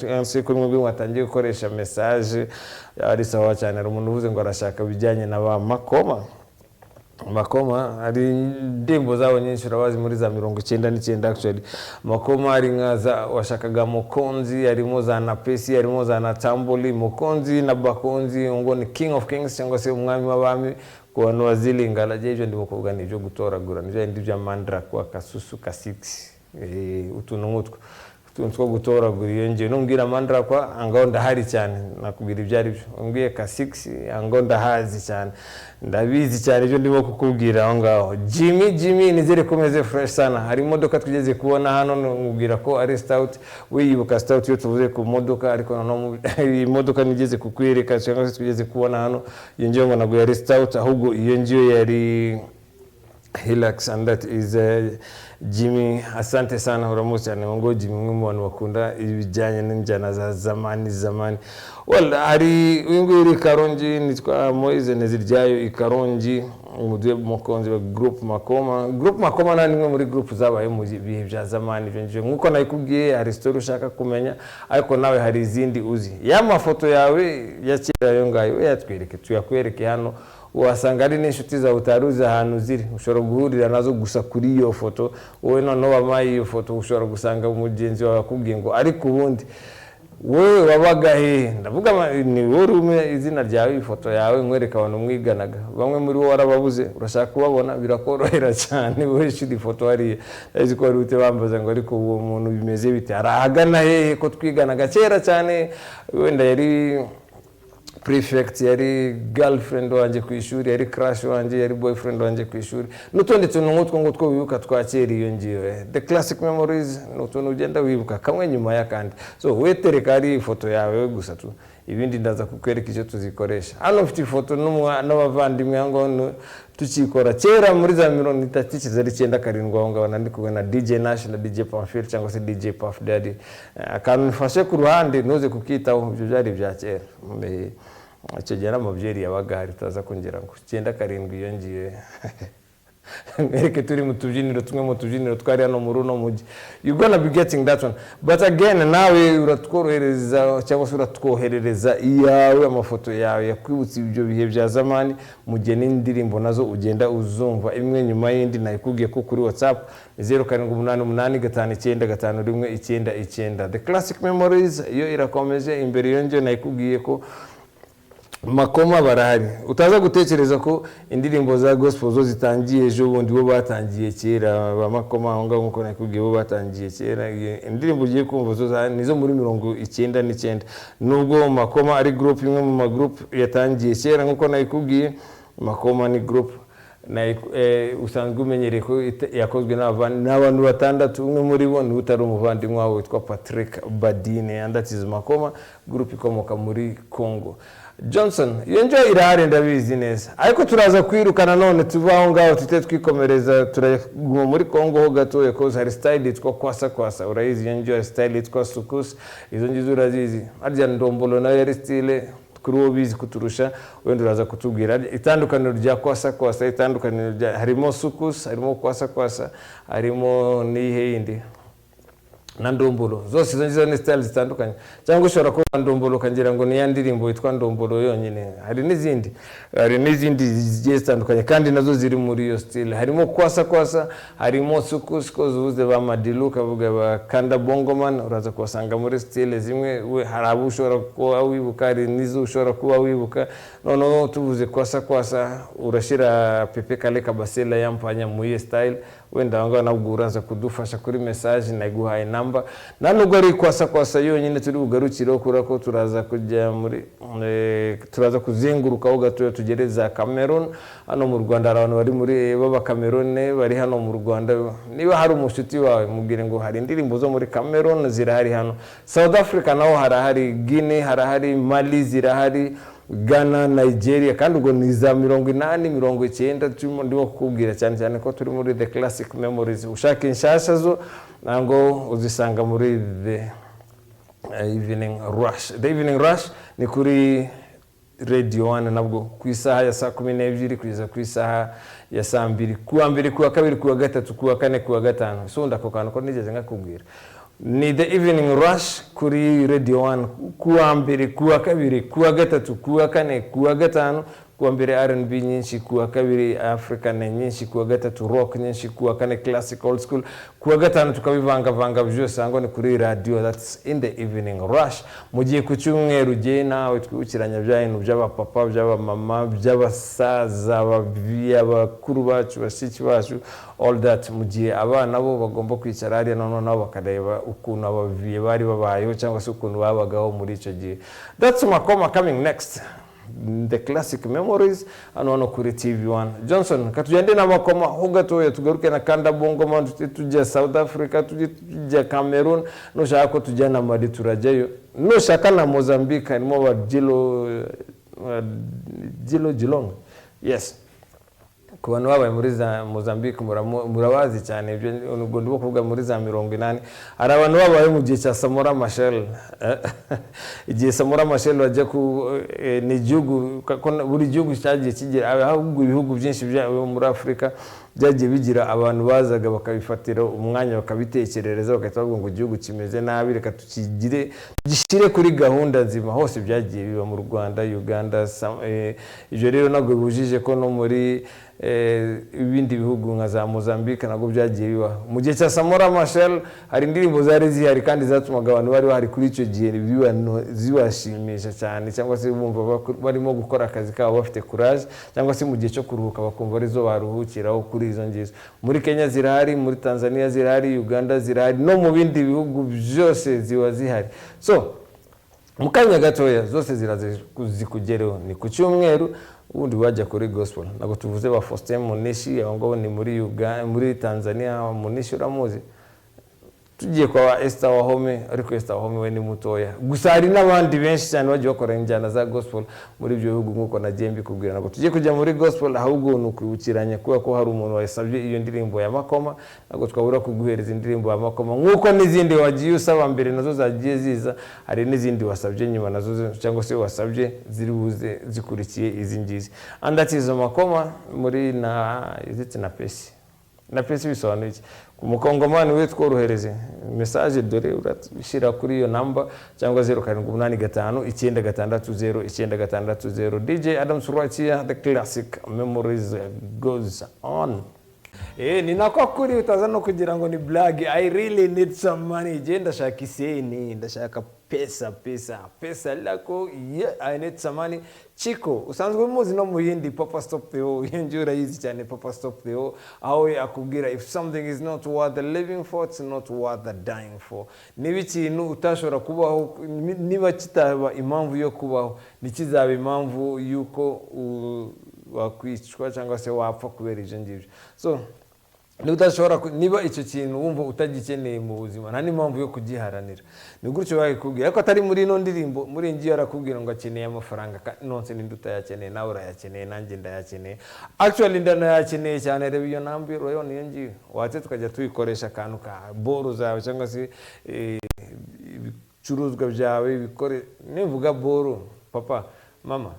kuri mwe watangiye gukoresha message ari sawa cyane. Ari umuntu uvuze ngo arashaka bijyanye na ba Makoma ari ndembo zabo nyinshi urabazi muri za 99 actually. Makoma ari nkaza washakaga Mukonzi, arimo za Napesi, arimo za Natamboli, Mukonzi na Bakonzi, ngo ni King of Kings cyangwa se umwami w'abami ku bantu bazilingala. Jeje ndimo kuvuga nibyo gutoragura, nibyo ndibya Mandra kwa Kasusu ka 6 utuntu ngutwo two gutoragura. Iyo ngiye numbwira Mandra kwa angaho ndahari cyane, nakubwira ibyari byo. Umbwiye ka 6 angaho ndahazi cyane, ndabizi cyane ibyo ndimo kukubwira aho ngaho. Jimmy nizere komeze fresh sana. Hari imodoka twigeze kubona hano, ngubwira ko ari Stout. Wiyibuka Stout yo tuvuze ku modoka, ariko none imodoka nigeze kukwereka cyangwa se twigeze kubona hano, iyo ngiyo ngo naguye ari Stout, ahubwo iyo ngiyo yari Hilux, and that is Jimmy. Asante sana, uramutse cyane ngo Jimmy, umwe mu bantu bakunda ibijyanye n'injyana za zamani. Well, ari wingwiri Karongi, nitwa Moise Neziryayo Ikarongi, umuduye mukonzi wa group Makoma na nimwe muri group zabaye mu bihe bya zamani. Byo nkuko nayikubwiye, hari story ushaka kumenya, ariko nawe hari izindi uzi. Ya mafoto yawe ya kera yo ngayo yatwereke, tuyakwereke hano, wasanga ari n'inshuti za utaruzi ahantu ziri, ushobora guhurira nazo gusa kuri iyo foto. Wowe none wamaye iyo foto ushobora gusanga umugenzi wawe akubwiye ngo ariko ubundi wewe wabaga he. Ndavuga ni wowe izina ryawe, ifoto yawe, nkwereka abantu mwiganaga. Bamwe muri bo warababuze, urashaka kubabona, birakorohera cyane. Wowe shidi foto hari azi ko rute bambaza ngo ariko uwo muntu bimeze bite, arahagana hehe ko twiganaga kera cyane. Wenda yari prefect, yari girlfriend wanjye ku ishuri, yari crush wanjye, yari boyfriend wanjye ku ishuri, n'utundi tuntu ngutwo wibuka twakera iyo ngiyo. The classic memories n'utuntu ugenda wibuka kamwe nyuma ya kandi. So wetereka ari ifoto yawe gusa tu, ibindi ndaza kukwereka icyo tuzikoresha. Hano mfite ifoto n'abavandimwe ngo tukikora kera muri za 1997 aho ngaho nandi kumwe na DJ Nash na DJ Pamphile cyangwa se DJ Puff Daddy. Akantu nifashe ku ruhande ntuze kukitaho, ibyo byari bya kera. Icyo gihe n'amabyeri yabaga hari, taza kongera ngo 97 iyo ngiye Mereke turi mu tubyiniro, tumwe mu tubyiniro twari hano mu runo mujyi. You gonna be getting that one. But again, nawe uratworohereza cyangwa se uratwoherereza iyawe amafoto yawe yakwibutsa ibyo bihe bya zamani, mu gihe n'indirimbo nazo ugenda uzumva imwe nyuma y'indi. Nayikubwiye ko kuri WhatsApp 0788595199. The classic memories iyo irakomeje. Imbere yonje nayikubwiye ko Makoma barahari. Utaza gutekereza ko indirimbo za gospel zo zitangiye ejo bundi, bo batangiye kera. Ba Makoma aho ngaho nkuko nakubwiye bo batangiye kera. Indirimbo ugiye kumva zo nizo muri 99. Nubwo Makoma ari group imwe mu ma group yatangiye kera, nkuko nakubwiye Makoma ni group na usanzwe umenyereye ko yakozwe n'abantu batandatu. Umwe muri bo ni utari umuvandimwe wawe witwa Patrick Badine, and that is Makoma group ikomoka muri Congo. Johnson, iyo njo irahari ndabizi neza, ariko turaza kwirukana none tuvaho ngaho tute twikomereza. Turaguma muri Congo ho gatoye ko hari style yitwa kwasa. Urayizi iyo njo style yitwa sukus, izo ngizo urazizi. Arya ndombolo nayo yari style kuri uwo bizi kuturusha. Wenda uraza kutubwira itandukaniro rya kwasa, itandukaniro rya harimo sukus, harimo kwasa, harimo nihe yindi na ndombolo. Zose izo ngizo ni style zitandukanye, cyangwa ushobora kuba ndombolo kangira ngo ni ya ndirimbo yitwa ndombolo yonyine. Hari n'izindi zigiye zitandukanye kandi nazo ziri muri iyo style. Harimo kwasa, harimo sukus ko zuze ba Madilu kavuga ba Kanda Bongoman, uraza kubasanga muri style zimwe. Hari abo ushobora kuba wibuka, hari nizo ushobora kuba wibuka. Noneho tuvuze kwasa urashira Pepe Kale Kabasela yampanya mu iyo style. Wenda ngo nabwo uraza kudufasha kuri message naguhaye number. Nanubwo ari kwasa yonyine turi bugarukiro kurako turaza kujya muri turaza kuzenguruka ho gatoya tugereza Cameroon. Hano mu Rwanda abantu bari muri baba Cameroon bari hano mu Rwanda, niba hari umushuti wawe mubwire ngo hari indirimbo zo muri Cameroon zirahari hano. South Africa naho harahari, Guinea harahari, Mali zirahari, Ghana, Nigeria, kandi ubwo ni za 80-90 ndimo kukubwira cyane cyane ko turi muri The Classic Memories. Ushaka inshasha zo nango uzisanga muri The Evening Rush. The Evening Rush ni kuri Radio 1 nabwo ku isaha ya saa 12 kugeza ku isaha ya saa 2, kuwa mbere, kuwa kabiri, kuwa gatatu, kuwa kane, kuwa gatanu. So ndakokana ko nigeze ngakubwira. Ni The Evening Rush kuri Radio 1 kuwa mbere, kuwa kabiri, kuwa gatatu, kuwa kane, kuwa gatanu. Kuwa mbere R&B nyinshi, kuwa kabiri African nyinshi, kuwa gatatu rock nyinshi, kuwa kane classic old school, kuwa gatanu tukabivanga byose ngo ni kuri radio. That's in The Evening Rush. Mugiye ku cyumweru je nawe twibukiranya by'abantu by'abapapa, by'abamama, by'abasaza, abakuru bacu, bashiki bacu, all that. Mugiye abana bo bagomba kwicara hariya nabo bakareba ukuntu abaviye bari babayeho cyangwa se ukuntu babagaho muri icyo gihe. That's Makoma coming next. The Classic Memories ano kuri TV1. Johnson katujende na Makoma ho gatoya tugaruke na Kanda Bongo Man, tujya South Africa, tujya Cameroon, no shaka ko tujya na Mali turajyayo, no shaka na Mozambique harimo ba Jilong. Yes, ku bantu babaye muri za Mozambique murabazi cyane ibyo ubwo ndibo kuvuga muri za 80. Hari abantu babaye mu gihe cya Samora Machel. Igihe Samora Machel wajya ku ni gihugu, buri gihugu cyagiye kigira ahubwo ibihugu byinshi byo muri Afrika byagiye bigira abantu bazaga bakabifatira umwanya bakabitekerereza bakahita bavuga ngo igihugu kimeze nabi, reka gishire kuri gahunda nzima. Hose byagiye biba mu Rwanda, Uganda, ibyo rero nabwo bujije ko no muri ibindi bihugu nka za Mozambique nabwo byagiye biba. Mu gihe cya Samora Machel hari indirimbo zari zihari kandi zatumaga abantu bari bahari kuri icyo gihe zibashimisha cyane, cyangwa se bumva barimo gukora akazi kabo bafite courage, cyangwa se mu gihe cyo kuruhuka bakumva arizo baruhukiraho kuri izo ngizo. Muri Kenya zirahari, muri Tanzania zirahari, Uganda zirahari, no mu bindi bihugu byose ziba zihari. So mukanya gatoya zose zikugereho ni ku cyumweru, ubundi wajya kuri gospel. Nabo tuvuze ba Faustin Munishi, abo ni muri Uganda, muri Tanzania. Munishi uramuzi, tugiye kwa Esther Wahome, ariko Esther Wahome we ni mutoya. Gusa hari n'abandi benshi cyane bagiye bakora injyana za gospel muri ibyo bihugu nkuko nagiye mbikubwira. Nabo tugiye kujya muri gospel, ahubwo nukwibukiranya kuba ko hari umuntu wasabye iyo ndirimbo ya Makoma, ntabwo twabura kuguhereza indirimbo ya Makoma nkuko n'izindi wagiye usaba mbere nazo zagiye ziza. Hari n'izindi wasabye nyuma nazo, cyangwa se wasabye ziribuze zikurikiye izi ngizi. And that is Makoma muri na Pesi. Na Pesi bisobanuye iki? Ku mukongomani we tworohereze message dore urashira kuri iyo number, cyangwa 0785960960. DJ Adams right here, The Classic Memories goes on. Ninako kuri utaza no kugira ngo ni blag. I really need some money. Je ndashaka iseni, ndashaka pesa lako. Yeah, I need some money. Chico usanzwe muzi no muhindi Papa Stop Theo, yenjura yizi cyane Papa Stop Theo, aho akubwira if something is not worth living for, it's not worth dying for. Niba ikintu utashobora kubaho, niba kitaba impamvu yo kubaho, nikizaba impamvu yuko wakwicwa cyangwa se wapfa kubera ije ngibyo. So niba icyo kintu wumva utagikeneye mu buzima, nta n'impamvu yo kugiharanira. Ni gutyo bakubwira ariko atari muri ino ndirimbo. Muri ngiyo arakubwira ngo akeneye amafaranga, nonse ninde utayakeneye, nawe urayakeneye, nanjye ndayakeneye. Actually ndanayakeneye cyane. Reba iyo nambiro rero niyo ngiyo watse tukajya tuyikoresha akantu ka boro zawe, cyangwa se ibicuruzwa byawe bikore. Nivuga boro papa mama,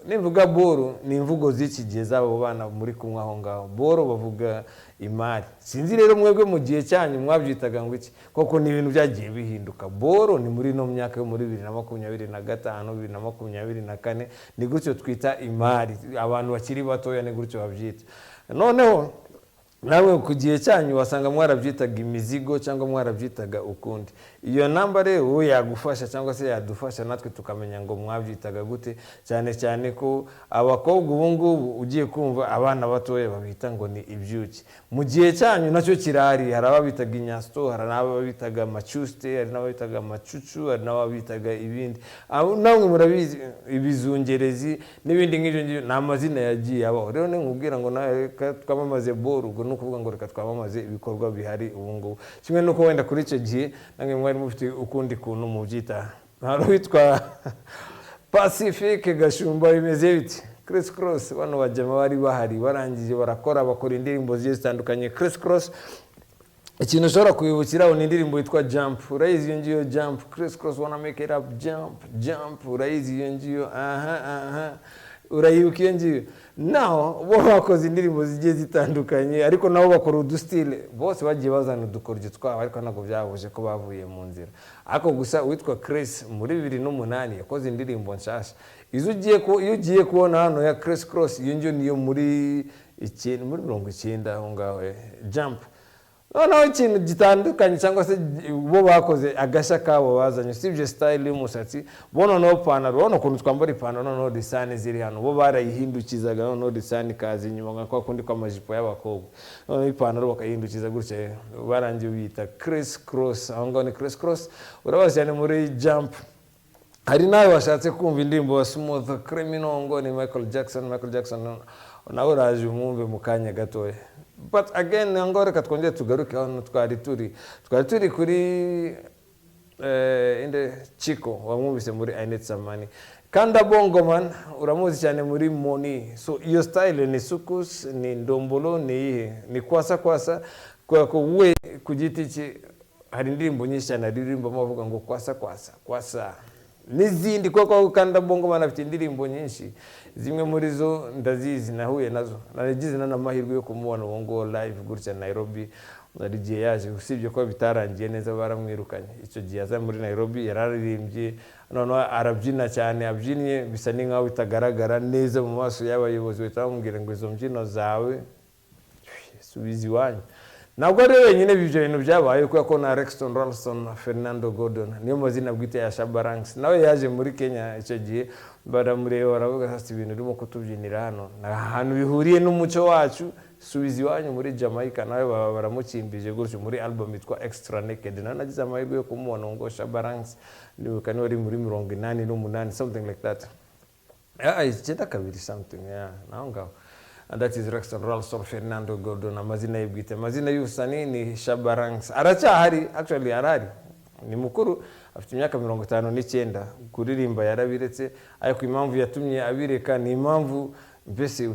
nivuga boro ni imvugo z'iki gihe z'abo bana muri kumwe aho ngaho. Boro bavuga imari. Sinzi rero mwebwe mu gihe cyanyu mwabyitaga ngo iki, koko ni ibintu byagiye bihinduka. Boro ni muri no myaka yo muri 2025 2024 ni gutyo twita imari. Abantu bakiri batoya ni gutyo babyita. Noneho nawe ku gihe cyanyu wasanga mwarabyitaga imizigo cyangwa mwarabyitaga ukundi. Iyo namba rero yagufasha cyangwa se yadufasha natwe tukamenya ngo mwabyitaga gute, cyane cyane ko abakobwa ubu ngubu ugiye kumva abana batoya babita ngo ni ibyuki. Mu gihe cyanyu nacyo kirari, hari ababitaga inyasto, hari ababitaga machuste, hari n'ababitaga macucu, hari n'ababitaga ibindi. Namwe murabizi ibizungerezi n'ibindi nk'ibyo ngibyo, n'amazina yagiye abaho. Rero ni nkubwira ngo nawe twamamaze boro, ubwo nukuvuga ngo reka twamamaze ibikorwa bihari ubu ngubu. Kimwe nuko wenda kuri icyo gihe namwe mwari mufite ukundi kuntu mubyita. Hari witwa Pacifique Gashumba bimeze biti. Chris Cross bano bajama bari bahari barangije barakora bakora indirimbo zitandukanye. Chris Cross ikintu ushobora kwibukira ni indirimbo yitwa Jump. Urayizi iyo ngiyo Jump. Chris Cross wanna make it up jump. Urayizi iyo ngiyo urayibuka iyo ngiyo. Naho bo bakoze indirimbo zigiye zitandukanye ariko nabo bakora udustyle bose bagiye bazana udukoryo twabo ariko ntabwo byabuje ko bavuye mu nzira. Ako gusa witwa Chris muri 2008 yakoze indirimbo nshasha. Iyo ugiye kubona hano ya Chris Cross iyo ngiyo niyo muri 90 aho ngaho Jump. Noneho ikintu gitandukanye cyangwa se bo bakoze agashya kabo bazanye sibye style y'umusatsi bono no panaro bono kuntu twambara ipantaro noneho design ziri hano bo barayihindukizaga noneho design kazi nyuma ngako kundi kwa majipo y'abakobwa noneho ipantaro bakayihindukiza gutya barangiye bita Chris Cross aho ngaho ni Chris Cross urabazi cyane muri Jump. Hari nawe washatse kumva indirimbo wa Smooth Criminal ngo ni Michael Jackson nawe uraje umwumve mu kanya gatoya. But again ngore katwongeye tugaruke hano twari turi kuri inde Chico wamwumvise muri I Need Some Money. Kanda Bongo Man uramuzi cyane muri Money. So iyo style ni sukus ni ndombolo ni kwasa kwa we kugiti ki hari indirimbo nyinshi cyane aririmba bavuga ngo kwasa n'izindi kwa Kanda Bongo Man afite indirimbo nyinshi zimwe muri zo ndazizi nahuye nazo naragize n'amahirwe yo kumubona ngo live gutya Nairobi narigiye yaje usibye ko bitarangiye neza baramwirukanye icyo gihe aza muri Nairobi yararirimbye none arabyina cyane abyinnye bisa n'inkaho bitagaragara neza mu maso y'abayobozi batamubwira ngo izo mbyino zawe subizi wanyu. Ntabwo ari wenyine ibyo bintu byabaye kuko na Rexton Ralston Fernando Gordon niyo mazina bwite ya Shabba Ranks nawe yaje muri Kenya icyo gihe baramureba baravuga hasi ibintu urimo kutubyinira hano ahantu bihuriye n'umuco wacu subizi wanyu muri Jamaica nawe baramukimbije gutyo muri album yitwa Extra Naked nagize amahirwe yo kumubona ngo Shabba Ranks nibuka ni wari muri 88 something like that icyenda kabiri something naho ngaho. And that is Rexton Ralston Fernando Gordon amazina y'ibwite amazina y'usani ni Shabba Ranks aracyahari actually arari ni mukuru afite imyaka 59 kuririmba yarabiretse ariko impamvu yatumye abireka ni impamvu mbese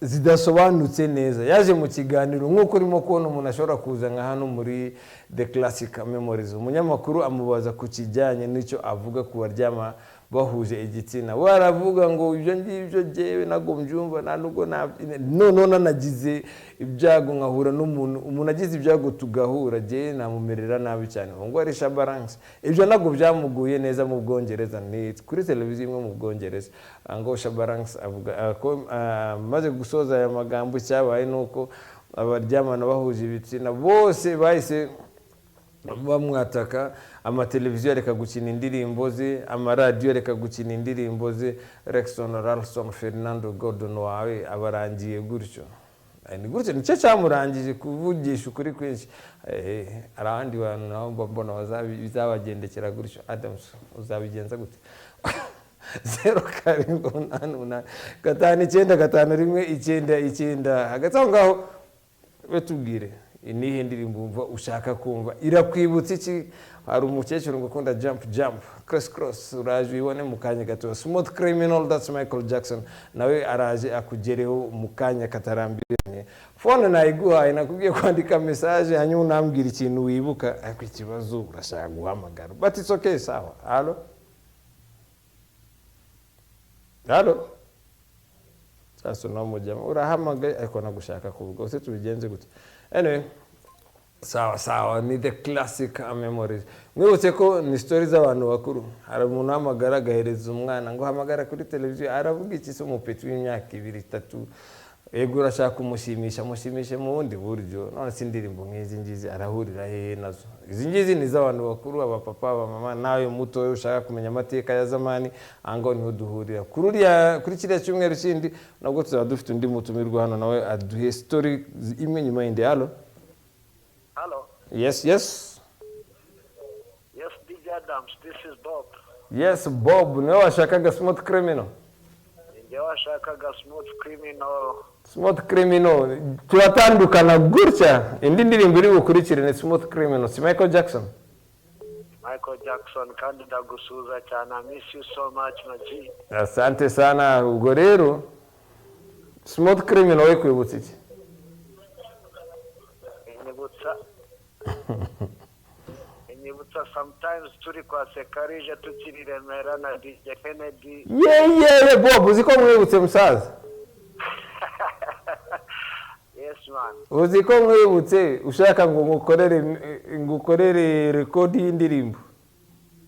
zidasobanutse neza yaje mu kiganiro nk'uko urimo kubona umuntu ashobora kuza nka hano muri The Classic Memories umunyamakuru amubaza ku kijyanye n'icyo avuga ku baryama bahuje igitsina waravuga ngo ibyo ngibyo jewe nago mbyumva nanugo none nagize ibyago nkahura n'umuntu agize ibyago tugahura je namumerera nabi cyane ngo ari Shabba Ranks ibyo nago byamuguye neza mu Bwongereza ni kuri televiziyo imwe mu Bwongereza ngo Shabba Ranks avuga ko maze gusoza aya magambo cyabaye nuko abaryamana bahuje ibitsina bose bahise bamwataka amateleviziyo reka gukina indirimbo ze amaradiyo reka gukina indirimbo ze Rexton Ralston Fernando Gordon wawe abarangiye gutyo ni gutyo nicyo cyamurangije kuvugisha ukuri kwinshi arahandi bantu naho mbona bizabagendekera gutyo Adams uzabigenza gute 0788 hagati aho ngaho betubwire inihe ndirimbo umva ushaka kumva irakwibutsa iki hari umukecuru ngo akunda jump Chris Cross uraje ibone mu kanya gato Smooth Criminal that's Michael Jackson nawe araje akugereho mu kanya katarambiranye phone nayiguhaye nakubwiye kwandika message hanyuma unambwira ikintu wibuka ariko ikibazo urashaka guhamagara but it's okay sawa Halo sasa no mujama urahamagaye ariko nagushaka kuvuga use tubigenze gute anyway sawa ni The Classic Memories mwibutse ko ni stories z'abantu bakuru hari umuntu hamagara gahereza umwana ngo hamagara kuri televiziyo aravuga iki se umupeti w'imyaka 2-3 ego urashaka umushimisha mu wundi buryo none sindirimbo nk'izi ngizi arahurira hehe nazo izi ngizi ni z'abantu bakuru abapapa abamama nawe muto ushaka kumenya amateka ya zamani ango niho duhurira kuri kiriya cyumweru kindi nabwo tuzaba dufite undi mutumirwa hano nawe aduhe story imwe nyuma y'indi. Hello yes DJ Adams, this is Bob. Yes Bob niwe washakaga Smooth Criminal Smooth Criminal turatandukana gutya indi ndirimbo iri bukurikire ni Smooth Criminal si Michael Jackson Michael Jackson kandi ndagusuza cyane. I miss you so much Maji. Asante sana. Ubwo rero Smooth Criminal we kwibutsa iki? Inyibutsa sometimes turi kwa Sekarije tukiri Remera na DJ Kennedy. Yeah, Bob, uzi ko mwibutse musaza? Yes man. Uzi ko mwibutse ushaka ngo ngukorere record y'indirimbo?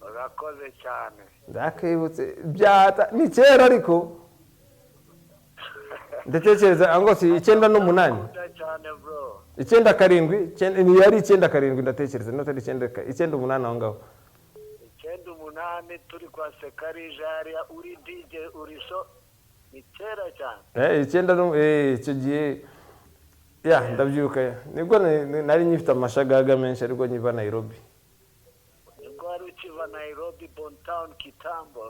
Urakoze cyane. Ndakibutse byata ni kera ariko ndatekereza ango si 98 cyane bro. 97 ni yari 97 ndatekereza no tari 98 aho ngaho. 98 turi kwa Sekarije area uri DJ uri so ni kera cyane. Icyo gihe ya ndabyuka nibwo nari nyifite amashagaga menshi ariko nyiva Nairobi. Ukiva Nairobi Bontown Kitambo.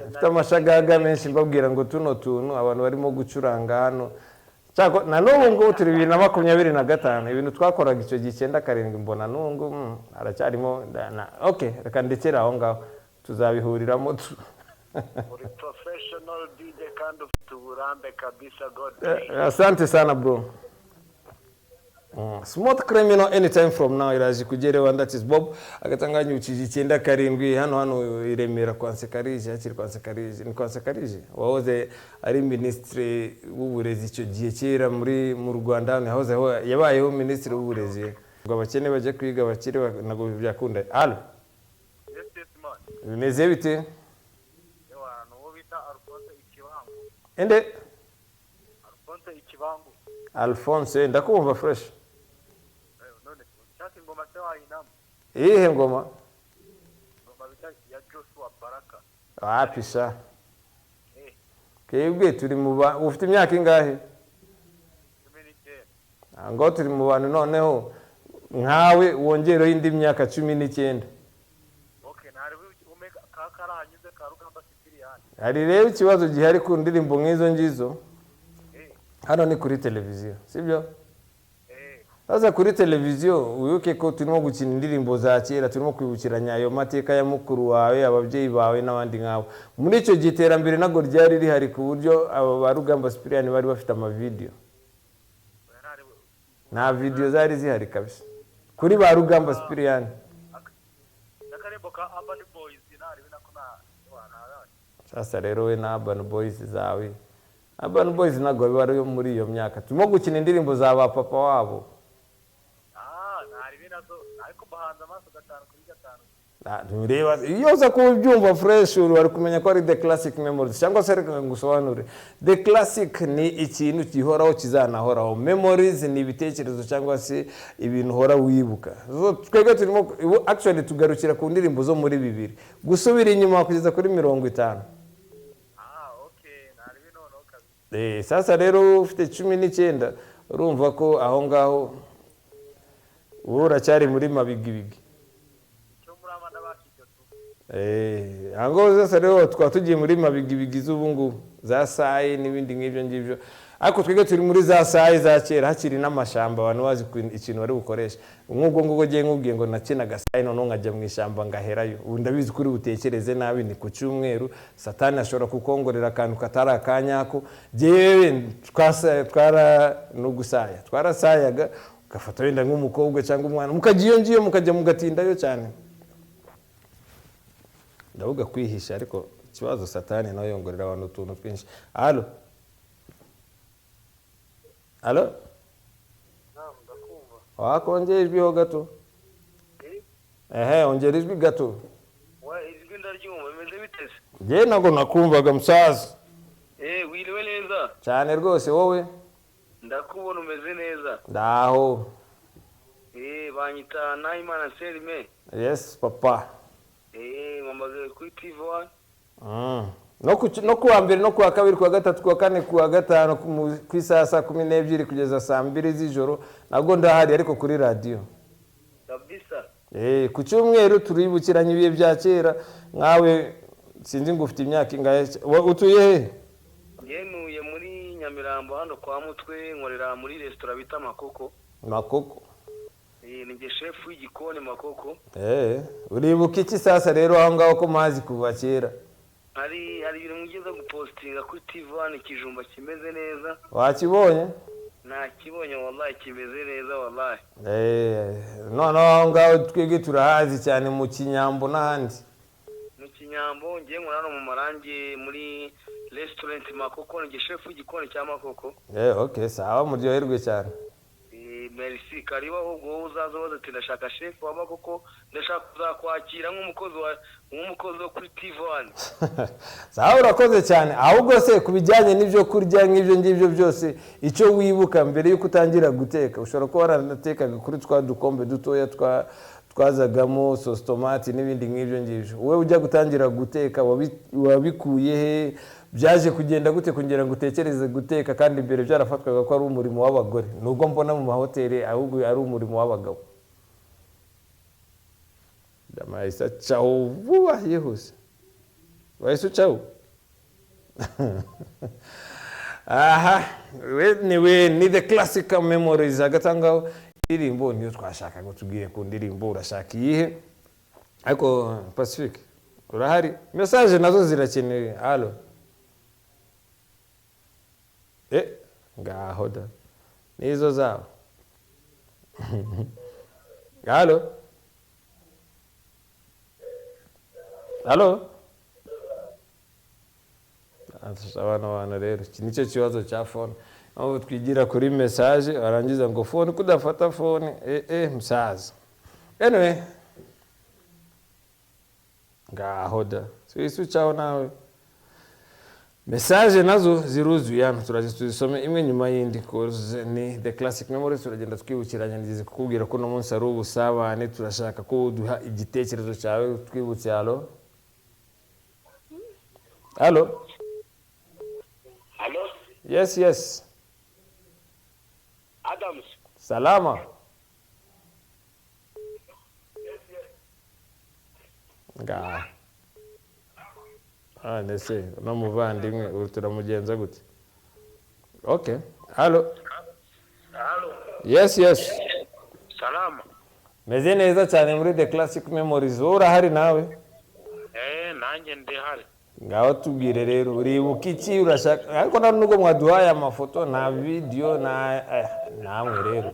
Mfite amashagaga menshi mbabwira ngo tuno tuntu abantu barimo gucuranga hano. Cyako na n'ubu ngo turi 2025 ibintu twakoraga icyo gihe 97 mbona n'ubu aracyarimo okay reka ndekera aho ngaho tuzabihuriramo uri professional DJ kandi ufite uburambe kabisa. God asante sana bro. Smooth Criminal anytime from now iraje kugerewa. That is Bob agatanganya ukiji 97 hano iremera kwa Sekarije akiri kwa Sekarije ni kwa Sekarije wahoze ari ministre w'uburezi icyo gihe kera mu Rwanda yahoze yabayeho ministre w'uburezi ngo abakene baje kwiga bakiri nago byakunda. Allo yes man bimeze bite? Yawa no bita Alphonse Ikibangu. Ende Alphonse Ikibangu. Alphonse ndakumva fresh. Ngoma sewa inama. Ihe ngoma? Ngoma bita ya Joshua Baraka. Apisha. Kebwe turi mu ufite imyaka ingahe? 19. Ngo turi mu bantu noneho nkawe wongereho indi myaka 19. Okay, nari umeka kakaranyuze ka Rugamba Sipiriyani. Hari rero ikibazo gihari ku ndirimbo nk'izo ngizo. Hano ni kuri televiziyo, sibyo? Sasa kuri televiziyo wibuke ko turimo gukina indirimbo za kera, turimo kwibukiranya ayo mateka ya mukuru wawe, ababyeyi bawe n'abandi nkabo. Muri icyo giterambere nago ryari rihari ku buryo aba ba Rugamba Sipiriyani bari bafite ama video. Na video zari zihari kabisa kuri ba Rugamba Sipiriyani. Nakarembo ka Urban Boys nari binako na. Sasa rero we na Urban Boys zawe. Urban Boys nago bari muri iyo myaka. Turimo gukina indirimbo za ba papa wabo. Ntureba iyo za kubyumva fresh uri kumenya ko ari the classic memories cyangwa se reka ngusobanure. The classic ni ikintu gihoraho kizanahoraho. Memories ni ibitekerezo cyangwa se ibintu hora wibuka. Twege turimo actually tugarukira ku ndirimbo zo muri 2000 gusubira inyuma kugeza kuri 50. Okay nari binono kabisa. Sasa rero ufite 19 urumva ko aho ngaho uracyari muri mabigibigi. Ango zose rero twatugiye muri mabigibigi z'ubu ngubu za sayi n'ibindi nk'ibyo ngibyo ariko twege turi muri za sayi za kera hakiri n'amashamba abantu bazi ikintu bari bukoresha nk'ubwo giye nkubwiye ngo nakinaga sayi none nkajya mu ishyamba ngaherayo ubu ndabizi kuri butekereze nabi ni ku cyumweru satani ashobora kukongorera akantu katari akanyako jewe twara no gusaya twarasayaga ugafata wenda nk'umukobwa cyangwa umwana mukagiyo ngiyo mukajya mugatindayo cyane. Ndavuga kwihisha ariko kibazo satani nayo yongorera abantu tuntu twinshi. Allo ndakumva. Wakongera ijwi ho gato? Ongera ijwi gato. Ijwi ndaryumva bimeze bitese. Je nago nakumvaga musaza. Wiriwe neza. Cyane rwose wowe? Ndakubona umeze neza. Ndaho. Banyita Nahimana Selme. Yes papa. Mamaze kuri TV1. No kuwa mbere no kuwa kabiri kuwa gatatu kuwa kane kuwa gatano ku isaha 12 kugeza saa 2 z'ijoro nago ndahari ariko kuri radio. Kabisa. Ku cyumweru turibukiranye ibiye bya kera nkawe sinzi ngo ufite imyaka ingahe utuye he? Yenuye muri Nyamirambo hano kwa Mutwe nkorera muri restaurant bita Makoko. Makoko. Ni chef w'igikoni Makoko. Uribuka iki sasa rero aho ngaho ko mazi kuva kera? Hari ibintu mugeze gupostinga kuri TV1 Kijumba kimeze neza. Wakibonye? Nakibonye wallahi kimeze neza wallahi. None aho ngaho twege turahazi cyane mu Kinyambo n'ahandi. Mu Kinyambo ngiye nkora mu Marange muri restaurant Makoko, ni chef w'igikoni cya Makoko. Okay, sawa muryoherwe cyane. Merci, karibu ahubwo uzaza waza ati ndashaka chef wa Makoko, ndashaka kuzakwakira nk'umukozi wo kuri TV1. Sawa urakoze cyane. Ahubwo se kubijyanye n'ibyo kurya nk'ibyo ngibyo byose icyo wibuka mbere yuko utangira guteka, ushobora kuba waranatekaga kuri twa dukombe dutoya twazagamo sauce tomate n'ibindi nk'ibyo ngibyo. Wowe ujya gutangira guteka wabikuye he? Byaje kugenda gute kugira ngo utekereze guteka kandi imbere byarafatwaga ko ari umurimo w'abagore? Nubwo mbona mu mahoteli ahubwo ari umurimo w'abagabo. Damaisa chao vuba yihuse. Waisu chao. Ni the classic memories agatanga indirimbo niyo twashaka ngo tubwire ku ndirimbo urashaka iyihe? Ariko Pacific urahari? Message nazo zirakenewe. Allo. Ngaho da. Nizo zao. Allo. Allo. Abana rero nicyo kibazo cya phone. Aho twigira kuri message arangiza ngo phone kudafata phone musaza. Anyway. Ngaho da. Swisu cyaho nawe. Message nazo ziruzuye hano turazisome imwe nyuma y'indi koze ni the classic memories. Turagenda twibukiranya ndize kukubwira ko no munsi ari ubusabane, turashaka ko duha igitekerezo cyawe twibutse. Allo. Allo. Allo. Yes. Adams. Salama. Nga. Nese no muvandimwe uruturamugenza gute? Okay. Allo. Yes. Salama. Meze neza cyane muri the classic memories. Urahari nawe? Nanjye ndihari. Ngaho tubwire rero uribuka iki urashaka? Ariko nubwo mwaduhaye amafoto na video namwe rero.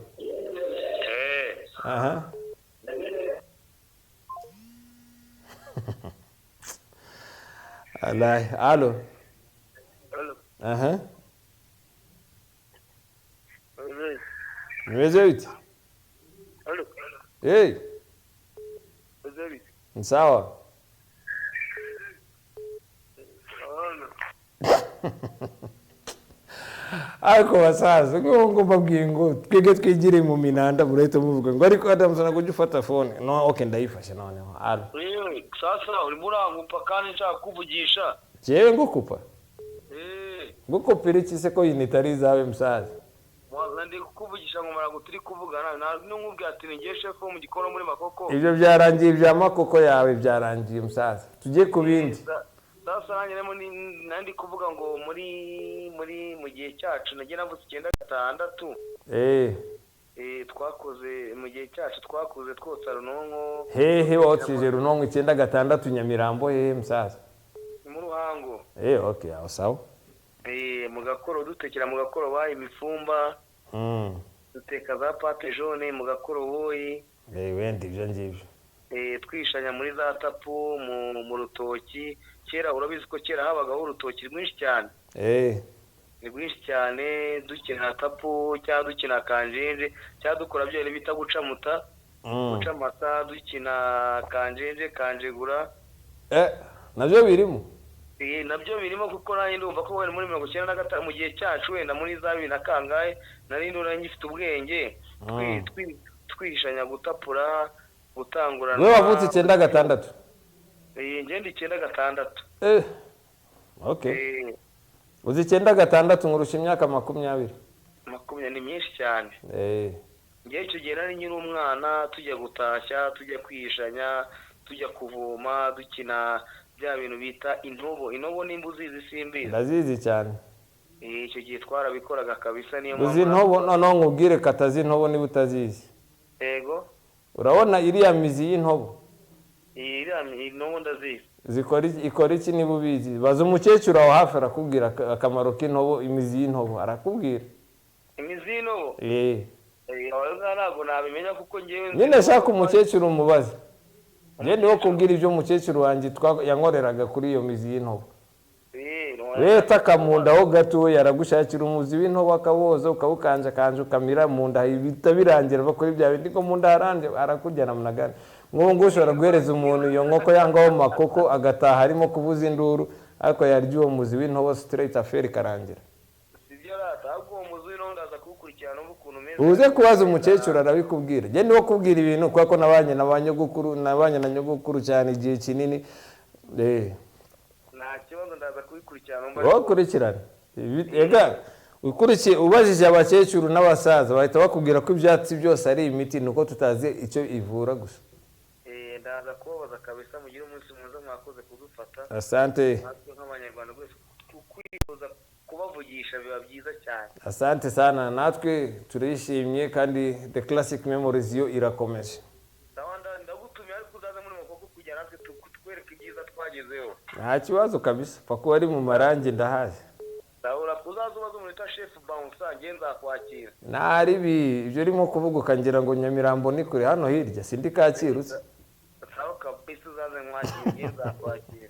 Allo. Meze bite? Allo. Meze bite? Sawa. Ariko basaza ngo mbabwiye ngo twege twigire mu minanda burahita muvuga ngo ariko Adams nako ufata phone. No, okay ndayifashe noneho. Allo. Sasa uri murangupa kandi nshaka kuvugisha. Jewe ngukupa? Ngukupira iki se ko initari zawe musaza? Mwaza ndi kukuvugisha ngo mara turi kuvugana n'umubwiye ati ngiye chef mu gikoro muri Makoko. Ibyo byarangiye bya Makoko yawe byarangiye musaza. Tujye ku bindi. Sasa nanjye nandi kuvuga ngo muri mu gihe cyacu nagiye navuze 96. Twakoze mu gihe cyacu twakoze twotsa runonko. Wotsije runonko 96 Nyamirambo musaza. Mu Ruhango. Okay, aho sawa. Mu Gakoro dutekera mu Gakoro bayi imifumba. Duteka za pate jaune mu Gakoro woyi. Wendi ibyo ngibyo. Twishanya muri za tapu mu rutoki. Kera urabizi ko kera habagaho urutoki rwinshi cyane. Ni rwinshi cyane dukina tapu cyangwa dukina kanjenje cyangwa dukora byo bita gucamuta. Gucamata dukina kanjegura. Nabyo birimo. Nabyo birimo kuko nanjye ndumva ko wenda muri 95 mu gihe cyacu wenda muri za 2000 na kangahe nari ndura ngifite ubwenge twishanya gutapura gutangurana. Wewe wavutse 96? Ngende 96. Okay. Uzi 96 ngurusha imyaka 20. 20 ni myinshi cyane. Ngiye icyo gihe nari nyiri umwana tujya gutashya tujya kwishanya tujya kuvoma dukina bya bintu bita intobo n'imbuzi zisimbiza. Ndazizi cyane. Icyo gihe twarabikoraga kabisa niyo mpamvu. Uzi intobo noneho nkubwire katazi intobo niba utazizi. Yego. Urabona iriya mizi y'intobo? Iriya intobo ndazizi. Ikora iki niba ubizi? Baza umukecuru aho hafi arakubwira akamaro k'intobo, imizi y'intobo arakubwira. Imizi y'intobo? Ntabwo nabimenya kuko ngewe nyine shaka umukecuru umubaze. Njye niwo kubwira ibyo umukecuru wanjye yankoreraga kuri iyo mizi y'intobo. Leta kamunda ho gato yaragushakira umuzi w'intobo akawoza ukawukanja ukamira mu nda ibita birangira bakora ibya bindi ko mu nda haranje arakujyana munagana. Ngo ushobora guhereza umuntu iyo nkoko yangaho makoko agataha harimo kuvuza induru ariko yarya uwo muzi w'intobo straight affaire karangira. Sibyo rata ahubwo uwo muzi w'intobo ndaza kuwukurikirana ukuntu umeze. Uze kubaza umukecuru arabikubwira. Njye niwo kubwira ibintu kuko nabanye na nyogokuru cyane igihe kinini. Nta kibazo ndaza kubikurikirana. Wakurikirana. Ega ukurikiye ubajije abakecuru n'abasaza bahita bakubwira ko ibyatsi byose ari imiti nuko tutazi icyo ivura gusa. Ndaza kubabaza kabisa mugire umunsi mwiza mwakoze kudufata. Asante. Nk'abanyarwanda bose kwifuza kubavugisha biba byiza cyane. Asante sana, natwe turishimye kandi the classic memories yo irakomeje. Ndagutumye ariko uzaze muri makoko kujya natwe tukwereka ibyiza twagezeho. Nta kibazo kabisa, pako ari mu marangi ndahazi. Ndabura kuzaza ubaze umuntu chef Bouncer ngenza kwakira. Naribi ibyo urimo kuvuga ukangira ngo Nyamirambo ni kure hano hirya sindi Kacyiru. Sawa kabisa uzaze mwakira ngenza kwakira.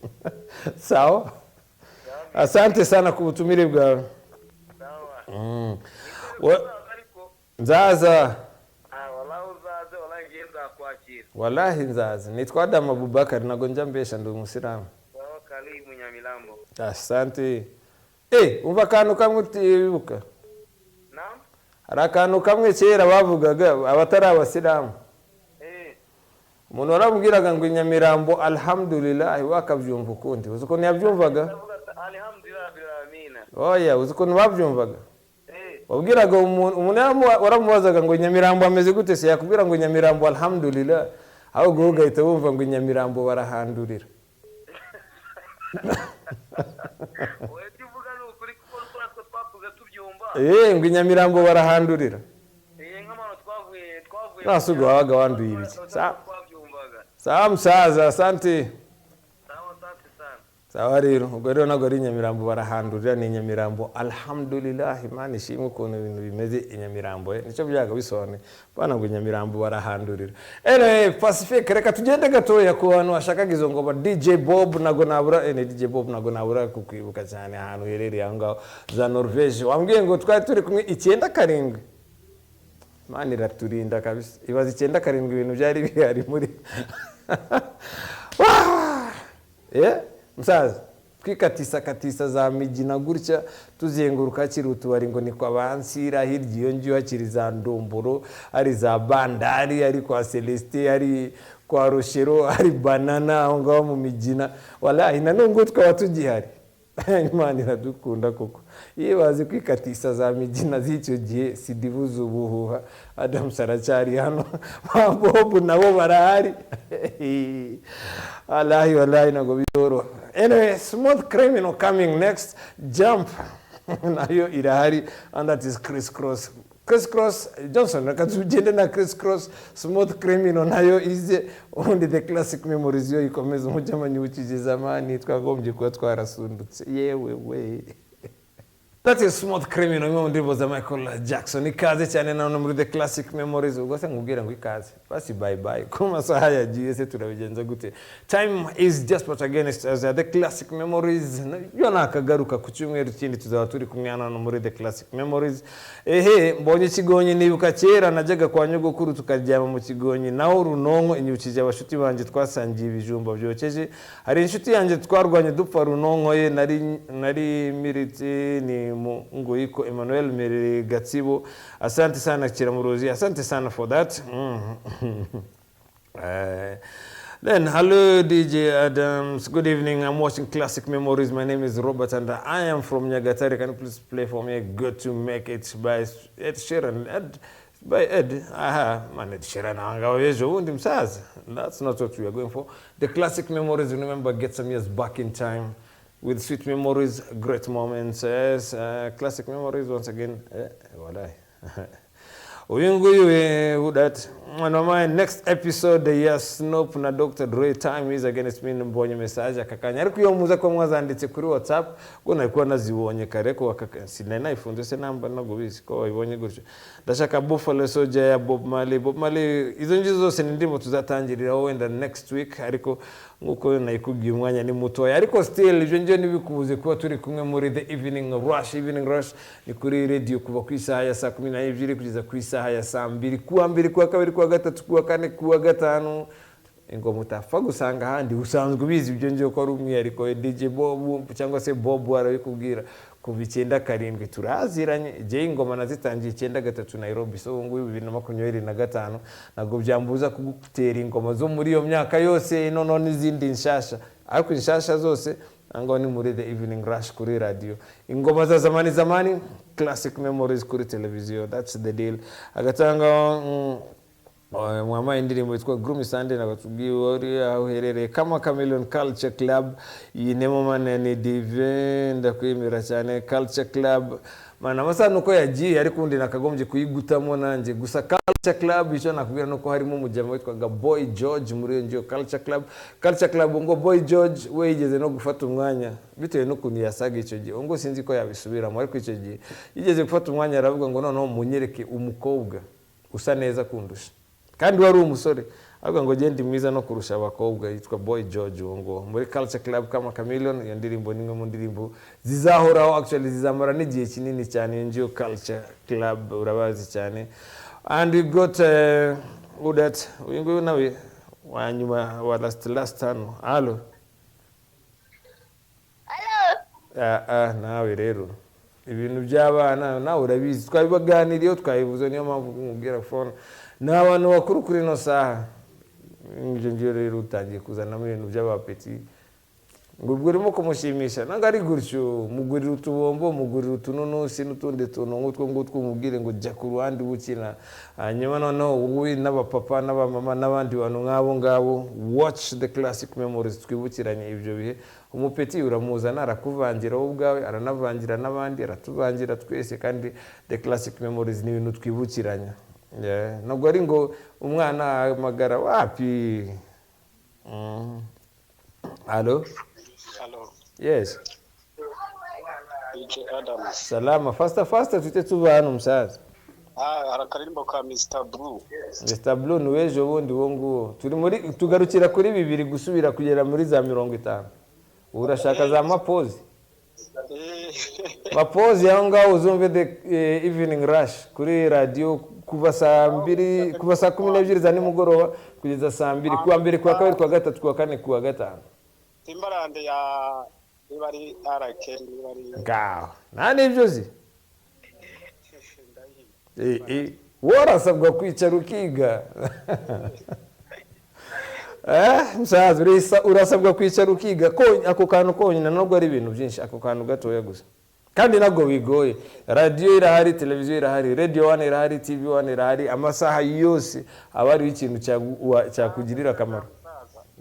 Sawa. Asante sana ku butumire bwawe. Sawa. Nzaza. Wallahi uzaze wallahi ngenza kwakira. Wallahi nzaza. Nitwa Adam Abubakar nago njya mbesha ndi umusilamu. Sawa karibu Nyamirambo. Asante. Umva akantu kamwe utibuka. Naam? Hari akantu kamwe kera bavugaga abatari abasilamu. Umuntu waramubwiraga ngo Nyamirambo alhamdulillah wakabyumva ukundi. Uzi ko ntiyabyumvaga? Alhamdulillah bil alamin. Oya, uzi ko babyumvaga? Wabwiraga umuntu waramubazaga ngo Nyamirambo ameze gute se yakubwira ngo Nyamirambo alhamdulillah ahubwo ugahita wumva ngo Nyamirambo barahandurira. Oya tuvuga n'ukuri kuko twatwe twavuga tubyumva. Ngo Nyamirambo barahandurira. Nk'amano twavuye nasugo wabaga wanduye ibiki. Sawa musaza, asante. Sawa rero ubwo rero nago ari Nyamirambo barahandurira ni Nyamirambo alhamdulillah Imana ishimwe ukuntu ibintu bimeze Nyamirambo nicyo byaga bisone bana ngo Nyamirambo barahandurira. Pacific reka tugende gatoya ku bantu bashakaga izo ngo DJ Bob nago nabura DJ Bob nago nabura kukwibuka cyane ahantu herereye aho ngaho za Norvege. Wambwiye ngo twari turi kumwe 97. Imana iraturinda kabisa. Ibaze 97 ibintu byari bihari muri musaza twikatisa za Migina gutya tuzenguruka kiri utubari ngo ni kwa Bansira hirya iyo ngiyo hakiri za Ndomboro ari za Bandari ari kwa Celestin ari kwa Rochero ari Banana aho ngaho mu Migina wallahi nanongo twaba tugihari. Imana iradukunda koko yibaze kwikatisa za Migina z'icyo gihe sidibuza ubuhuha Adam Sarachari hano Bob nabo barahari. Wallahi nago bidoro. Anyway, Smooth Criminal coming next. Jump nayo irahari and that is Crisscross Johnson reka tugende na Crisscross. Smooth Criminal nayo ize ubundi the classic memories yo ikomeza umujyamanyi w'ikije zamani twagombye kuba twarasundutse yewe we. That is Smooth Criminal imwe mu ndirimbo za Michael Jackson. Ikaze cyane none muri the classic memories ubwo se nkubwira ngo ikaze basi bye bye ku masaha yagiye se turabigenza gute. Time is just but against as the classic memories yo nakagaruka ku cyumweru kindi tuzaba turi kumwe hano muri the classic memories. Mbonye kigonyi nibuka kera najyaga kwa nyogokuru tukaryama mu kigonyi naho runonko inyukije abashuti banje twasangiye ibijumba byokeje. Hari inshuti yanjye twarwanye dupfa runonko ye nari miriti ni Ngoyiko Emmanuel Merere Gatsibo. Asante sana Kiramurozi, asante sana for that. Then hello DJ Adams, good evening. I'm watching Classic Memories. My name is Robert and I am from Nyagatare. Can you please play for me Good to Make It by Ed Sheeran? By Ed, man, Ed Sheeran that's not what we are going for. The Classic Memories, remember, get some years back in time with sweet memories, great moments. Yes, Classic Memories once again. Who that? my next episode yes Snoop na Dr. Dre time is against me mbonye message akakanya ariko iyo muza ko mwazanditse kuri WhatsApp ngo nari nazibonye kare ko sinari nayifunze se namba nago bizi ko wabibonye gutyo ndashaka Buffalo Soldier ya Bob Marley izo ngizo zose ni ndimo tuzatangirira wenda next week ariko nguko nayikubwiye umwanya ni mutoya ariko still ibyo ngiye nibikubuze kuba turi kumwe muri the evening rush ni kuri radio kuva ku isaha ya 12 kugeza ku isaha ya 2 kuwa 2 kuwa 2 kuwa 3 kuwa 4 kuwa 5 ngo mutafa gusanga handi usanzwe bizi ibyo ngiye ko ari umwihariko DJ Bob cyangwa se Bob warabikubwira kuva 9-7 turaziranye je ingoma nazitangiye 9-3 Nairobi so ngo 2025 nago byambuza kugutera ingoma zo muri iyo myaka yose none n'izindi nshasha ariko nshasha zose ngo ni muri the evening rush kuri radio ingoma za zamani classic memories kuri television that's the deal agatanga mwama indirimbo yitwa Groom Sunday nabatubwiye ari aherereye kama Chameleon Culture Club yinemo manene dive ndakwimira cyane Culture Club mana masano uko yagiye ariko undi nakagombye kuyigutamo nanje gusa Culture Club icyo nakubwira nuko harimo umujyamo witwa Boy George muri iyo Culture Club ngo Boy George we yigeze no gufata umwanya bitewe n'ukuntu yasaga icyo gihe ngo sinzi ko yabisubiramo ariko icyo gihe yigeze gufata umwanya aravuga ngo noneho munyereke umukobwa usa neza kundusha kandi wari umusore ahubwo ngo gende mwiza no kurusha abakobwa yitwa Boy George ngo muri Culture Club kama Chameleon iyo ndirimbo nimwe mu ndirimbo zizahoraho actually zizamara n'igihe kinini cyane ngiyo Culture Club urabazi cyane and we got that ngo nawe wanyuma wa last hano allo nawe rero ibintu by'abana nawe urabizi twabibaganiriyo twayivuze niyo mpamvu nkubwira phone n'abantu bakuru kuri no saha ngiye rero utangiye kuzana mu bintu by'abapeti ngo ubwo urimo kumushimisha nanga ari gutyo mugurira utubombo mugurira utununusi n'utundi tuntu ngutwo umubwire ngo jya ku ruhande bukina hanyuma noneho wowe n'abapapa n'abamama n'abandi bantu ngabo watch the classic memories twibukiranye ibyo bihe umupeti uramuzana arakuvangira wowe ubwawe aranavangira n'abandi aratuvangira twese kandi the classic memories ni ibintu twibukiranye nabwo ari ngo umwana amagara wapi Hello? Yes. DJ Adam. Salama. Faster tute tuva hano msaza. Arakarimbo ka Mr. Blue. Mr. Blue nuwejo wundi wonguo. Turi muri tugarukira kuri 2 gusubira kugera muri za 50. Urashaka za mapozi? Mapozi yanga uzumve the evening rush kuri radio kuva saa 2 kuva saa 12 za nimugoroba kugeza saa 2 kuwa 2 kuwa 2 kuwa 3 kuwa 4 kuwa 5. Timbarande ya ibari arakeri ibari ngaho nani byozi warasabwa kwicara ukiga msaza urasabwa kwicara ukiga ko ako kantu konyina nubwo ari ibintu byinshi ako kantu gatoya gusa kandi nago bigoye radio irahari televiziyo irahari radio 1 irahari TV 1 irahari amasaha yose abari ikintu cyakugirira akamaro.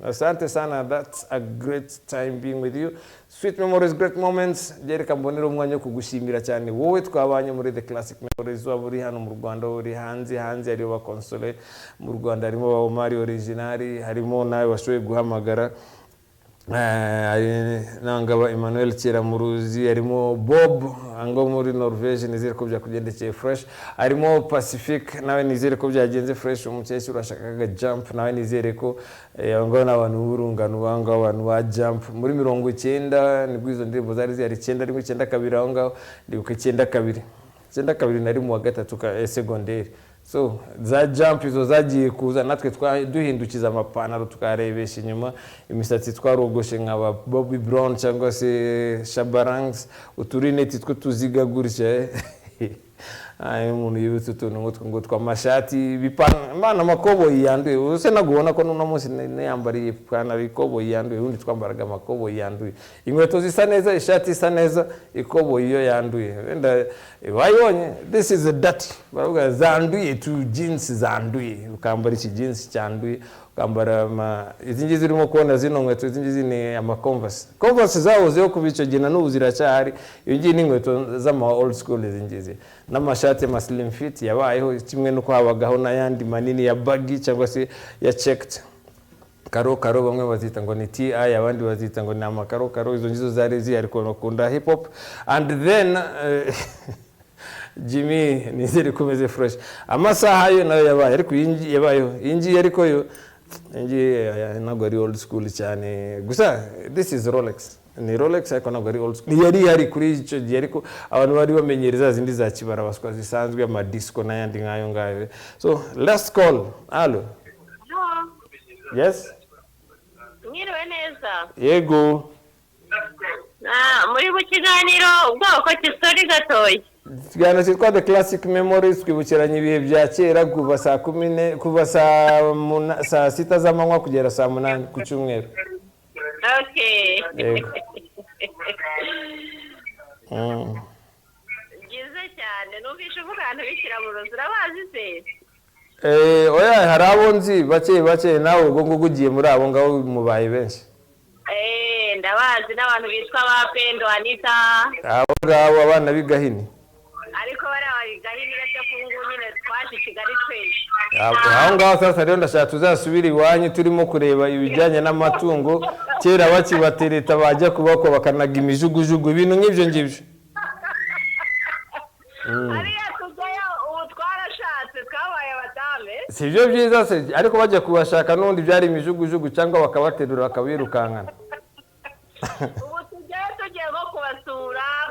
Asante sana, that's a great time being with you. Sweet memories, great moments. Jereka mbonera umwanya kugushimira cyane wowe twabanye muri the classic memories waburi hano mu Rwanda uri hanze ari wa console mu Rwanda harimo ba Omari original harimo nawe washoye guhamagara nangaba Emmanuel Kiramuruzi harimo Bob ango muri Norvege nizere ko byakugendekeye fresh harimo Pacific nawe nizere ko byagenze fresh umukecuru urashakaga jump nawe nizere ko ngo n'abantu burungano banga abantu ba jump muri 90 nibwo izo ndirimbo zari zari 9 ariko 92 aho ngaho ndibuka 92 nari mu wa gatatu ka secondaire so za jump izo zagiye kuza natwe duhindukiza amapanaro tukarebesha inyuma imisatsi twarogoshe nk'aba Bobby Brown cyangwa se Shabarangs uturineti two tuziga gutya umuntu yibutse utuntu ngo twamashati bipana makoboyi yanduye use nagubona ko nuno munsi niyambariye ipantaro ikoboyi yanduye undi twambaraga makoboyi yanduye inkweto zisa neza ishati isa neza ikoboyi iyo yanduye wenda bayonye this is a dirty baravuga zanduye tu jeans zanduye ukambara iki jeans cyanduye ukambara izi ngizi urimo kubona zino nkweto izi ngizi ni ama Converse zahozeho kubico gina n'ubuzira cyari iyo ngiye n'inkweto z'ama old school izi ngizi n'amashati amashati ya slim fit yabayeho kimwe nuko habagaho n'ayandi manini ya baggy cyangwa se ya checked karo bamwe bazita ngo ni TI abandi bazita ngo ni amakaro izo ngizo zari zihari ko bakunda hip hop. And then Jimmy nizere kumeze fresh amasaha yo nayo yabaye ariko yabayeho ingi ariko yo ingi ntabwo ari old school cyane gusa this is Rolex ni Rolex ariko ntabwo ari old school yari kuri icyo gihe ariko abantu bari bamenyereza zindi za kibara baswa zisanzwe ama disco n'ayandi nkayo ngayo. So last call. Allo. Yes. Mwiriwe neza. Yego. Muri mu kiganiro ubwoko cy'istori gatoyi. Ikiganiro cyitwa The Classic Memories twibukiranye ibihe bya kera kuva saa 10 kuva saa 6 z'amanywa kugera saa 8 ku cyumweru. Okay. Gize cyane numvishe uvuga ahantu bikira mu ruzi urabazi se? Oya hari abo nzi bake nawe ubwo ngugiye muri abo ngaho mubaye benshi. Ndabazi n'abantu bitwa ba Pendo Anita. Abo ngabo abana b'igahini. Ariko bari gahini cyo kungu nyine twaje Kigali twese. Aho ngaho sasa rero ndashaka tuzasubira iwanyu turimo kureba ibijyanye n'amatungo kera bakibatereta bajya kubako bakanaga imijugujugu ibintu nk'ibyo ngibyo. Ariya tugayo ubu twarashatse twabaye batame. Sibyo byiza se ariko bajya kubashaka n'undi byari imijugujugu cyangwa bakabaterura akabirukankana. Ubu tugiye nko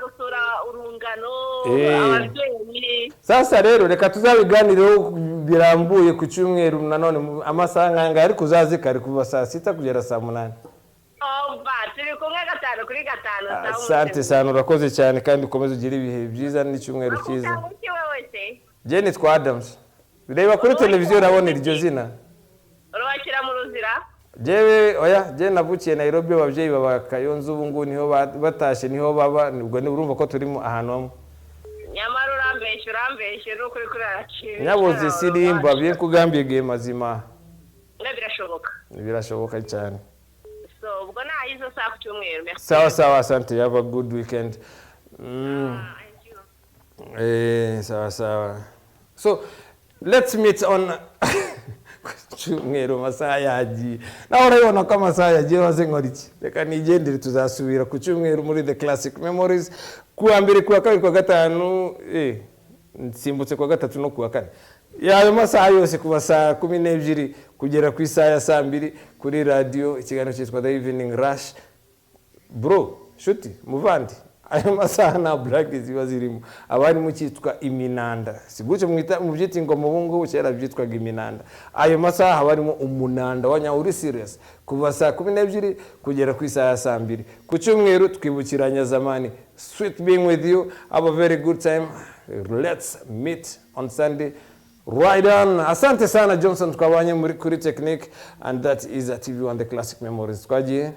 gusura urungano ababyeyi. Sasa rero reka tuzabiganireho birambuye ku cyumweru nanone amasaha nganga ariko uzazikare kuva saa 6 kugera saa 8. Turi kumwe 5 kuri 5. Asante sana urakoze cyane kandi ukomeze ugire ibihe byiza n'icyumweru cyiza. Je ni twa Adams. Bireba kuri televiziyo urabona iryo zina. Urwakira mu ruzira? Je navukiye Nairobi ababyeyi baba Kayonza ubu ngo niho batashe niho baba nibwo ni urumva ko turimo ahantu hamwe. Nyamara urambeshe n'ukuri kuraracira. Nyaboze sirimba biye kugambiye game mazima. Birashoboka cyane. So ubwo nayizo saa ku cyumweru. Sawa asante have a good weekend. Sawa. So let's meet on cyumweru masaha yagiye. Naho urabona ko amasaha yagiye waze nkoriki. Reka nigendere tuzasubira ku cyumweru muri The Classic Memories kuwa mbere kuwa kabiri kuwa gatanu nsimbutse kuwa gatatu no kuwa kane. Yayo masaha yose kuva saa 12 kugera ku isaha ya saa 2 kuri radio ikiganiro cyitwa The Evening Rush. Bro, shuti muvandi ayo masaha na black ziba zirimo abari mu cyitwa iminanda siguce mwita mu byiti ngo mubungu cyera byitwaga iminanda ayo masaha barimo umunanda wanya uri serious kuva saa 12 kugera ku isaha ya saa 2 ku cyumweru twibukiranya zamani. Sweet being with you, have a very good time. Let's meet on Sunday. Right on. Asante sana Johnson twabanye muri kuri technique and that is a TV on The Classic Memories. Twagiye.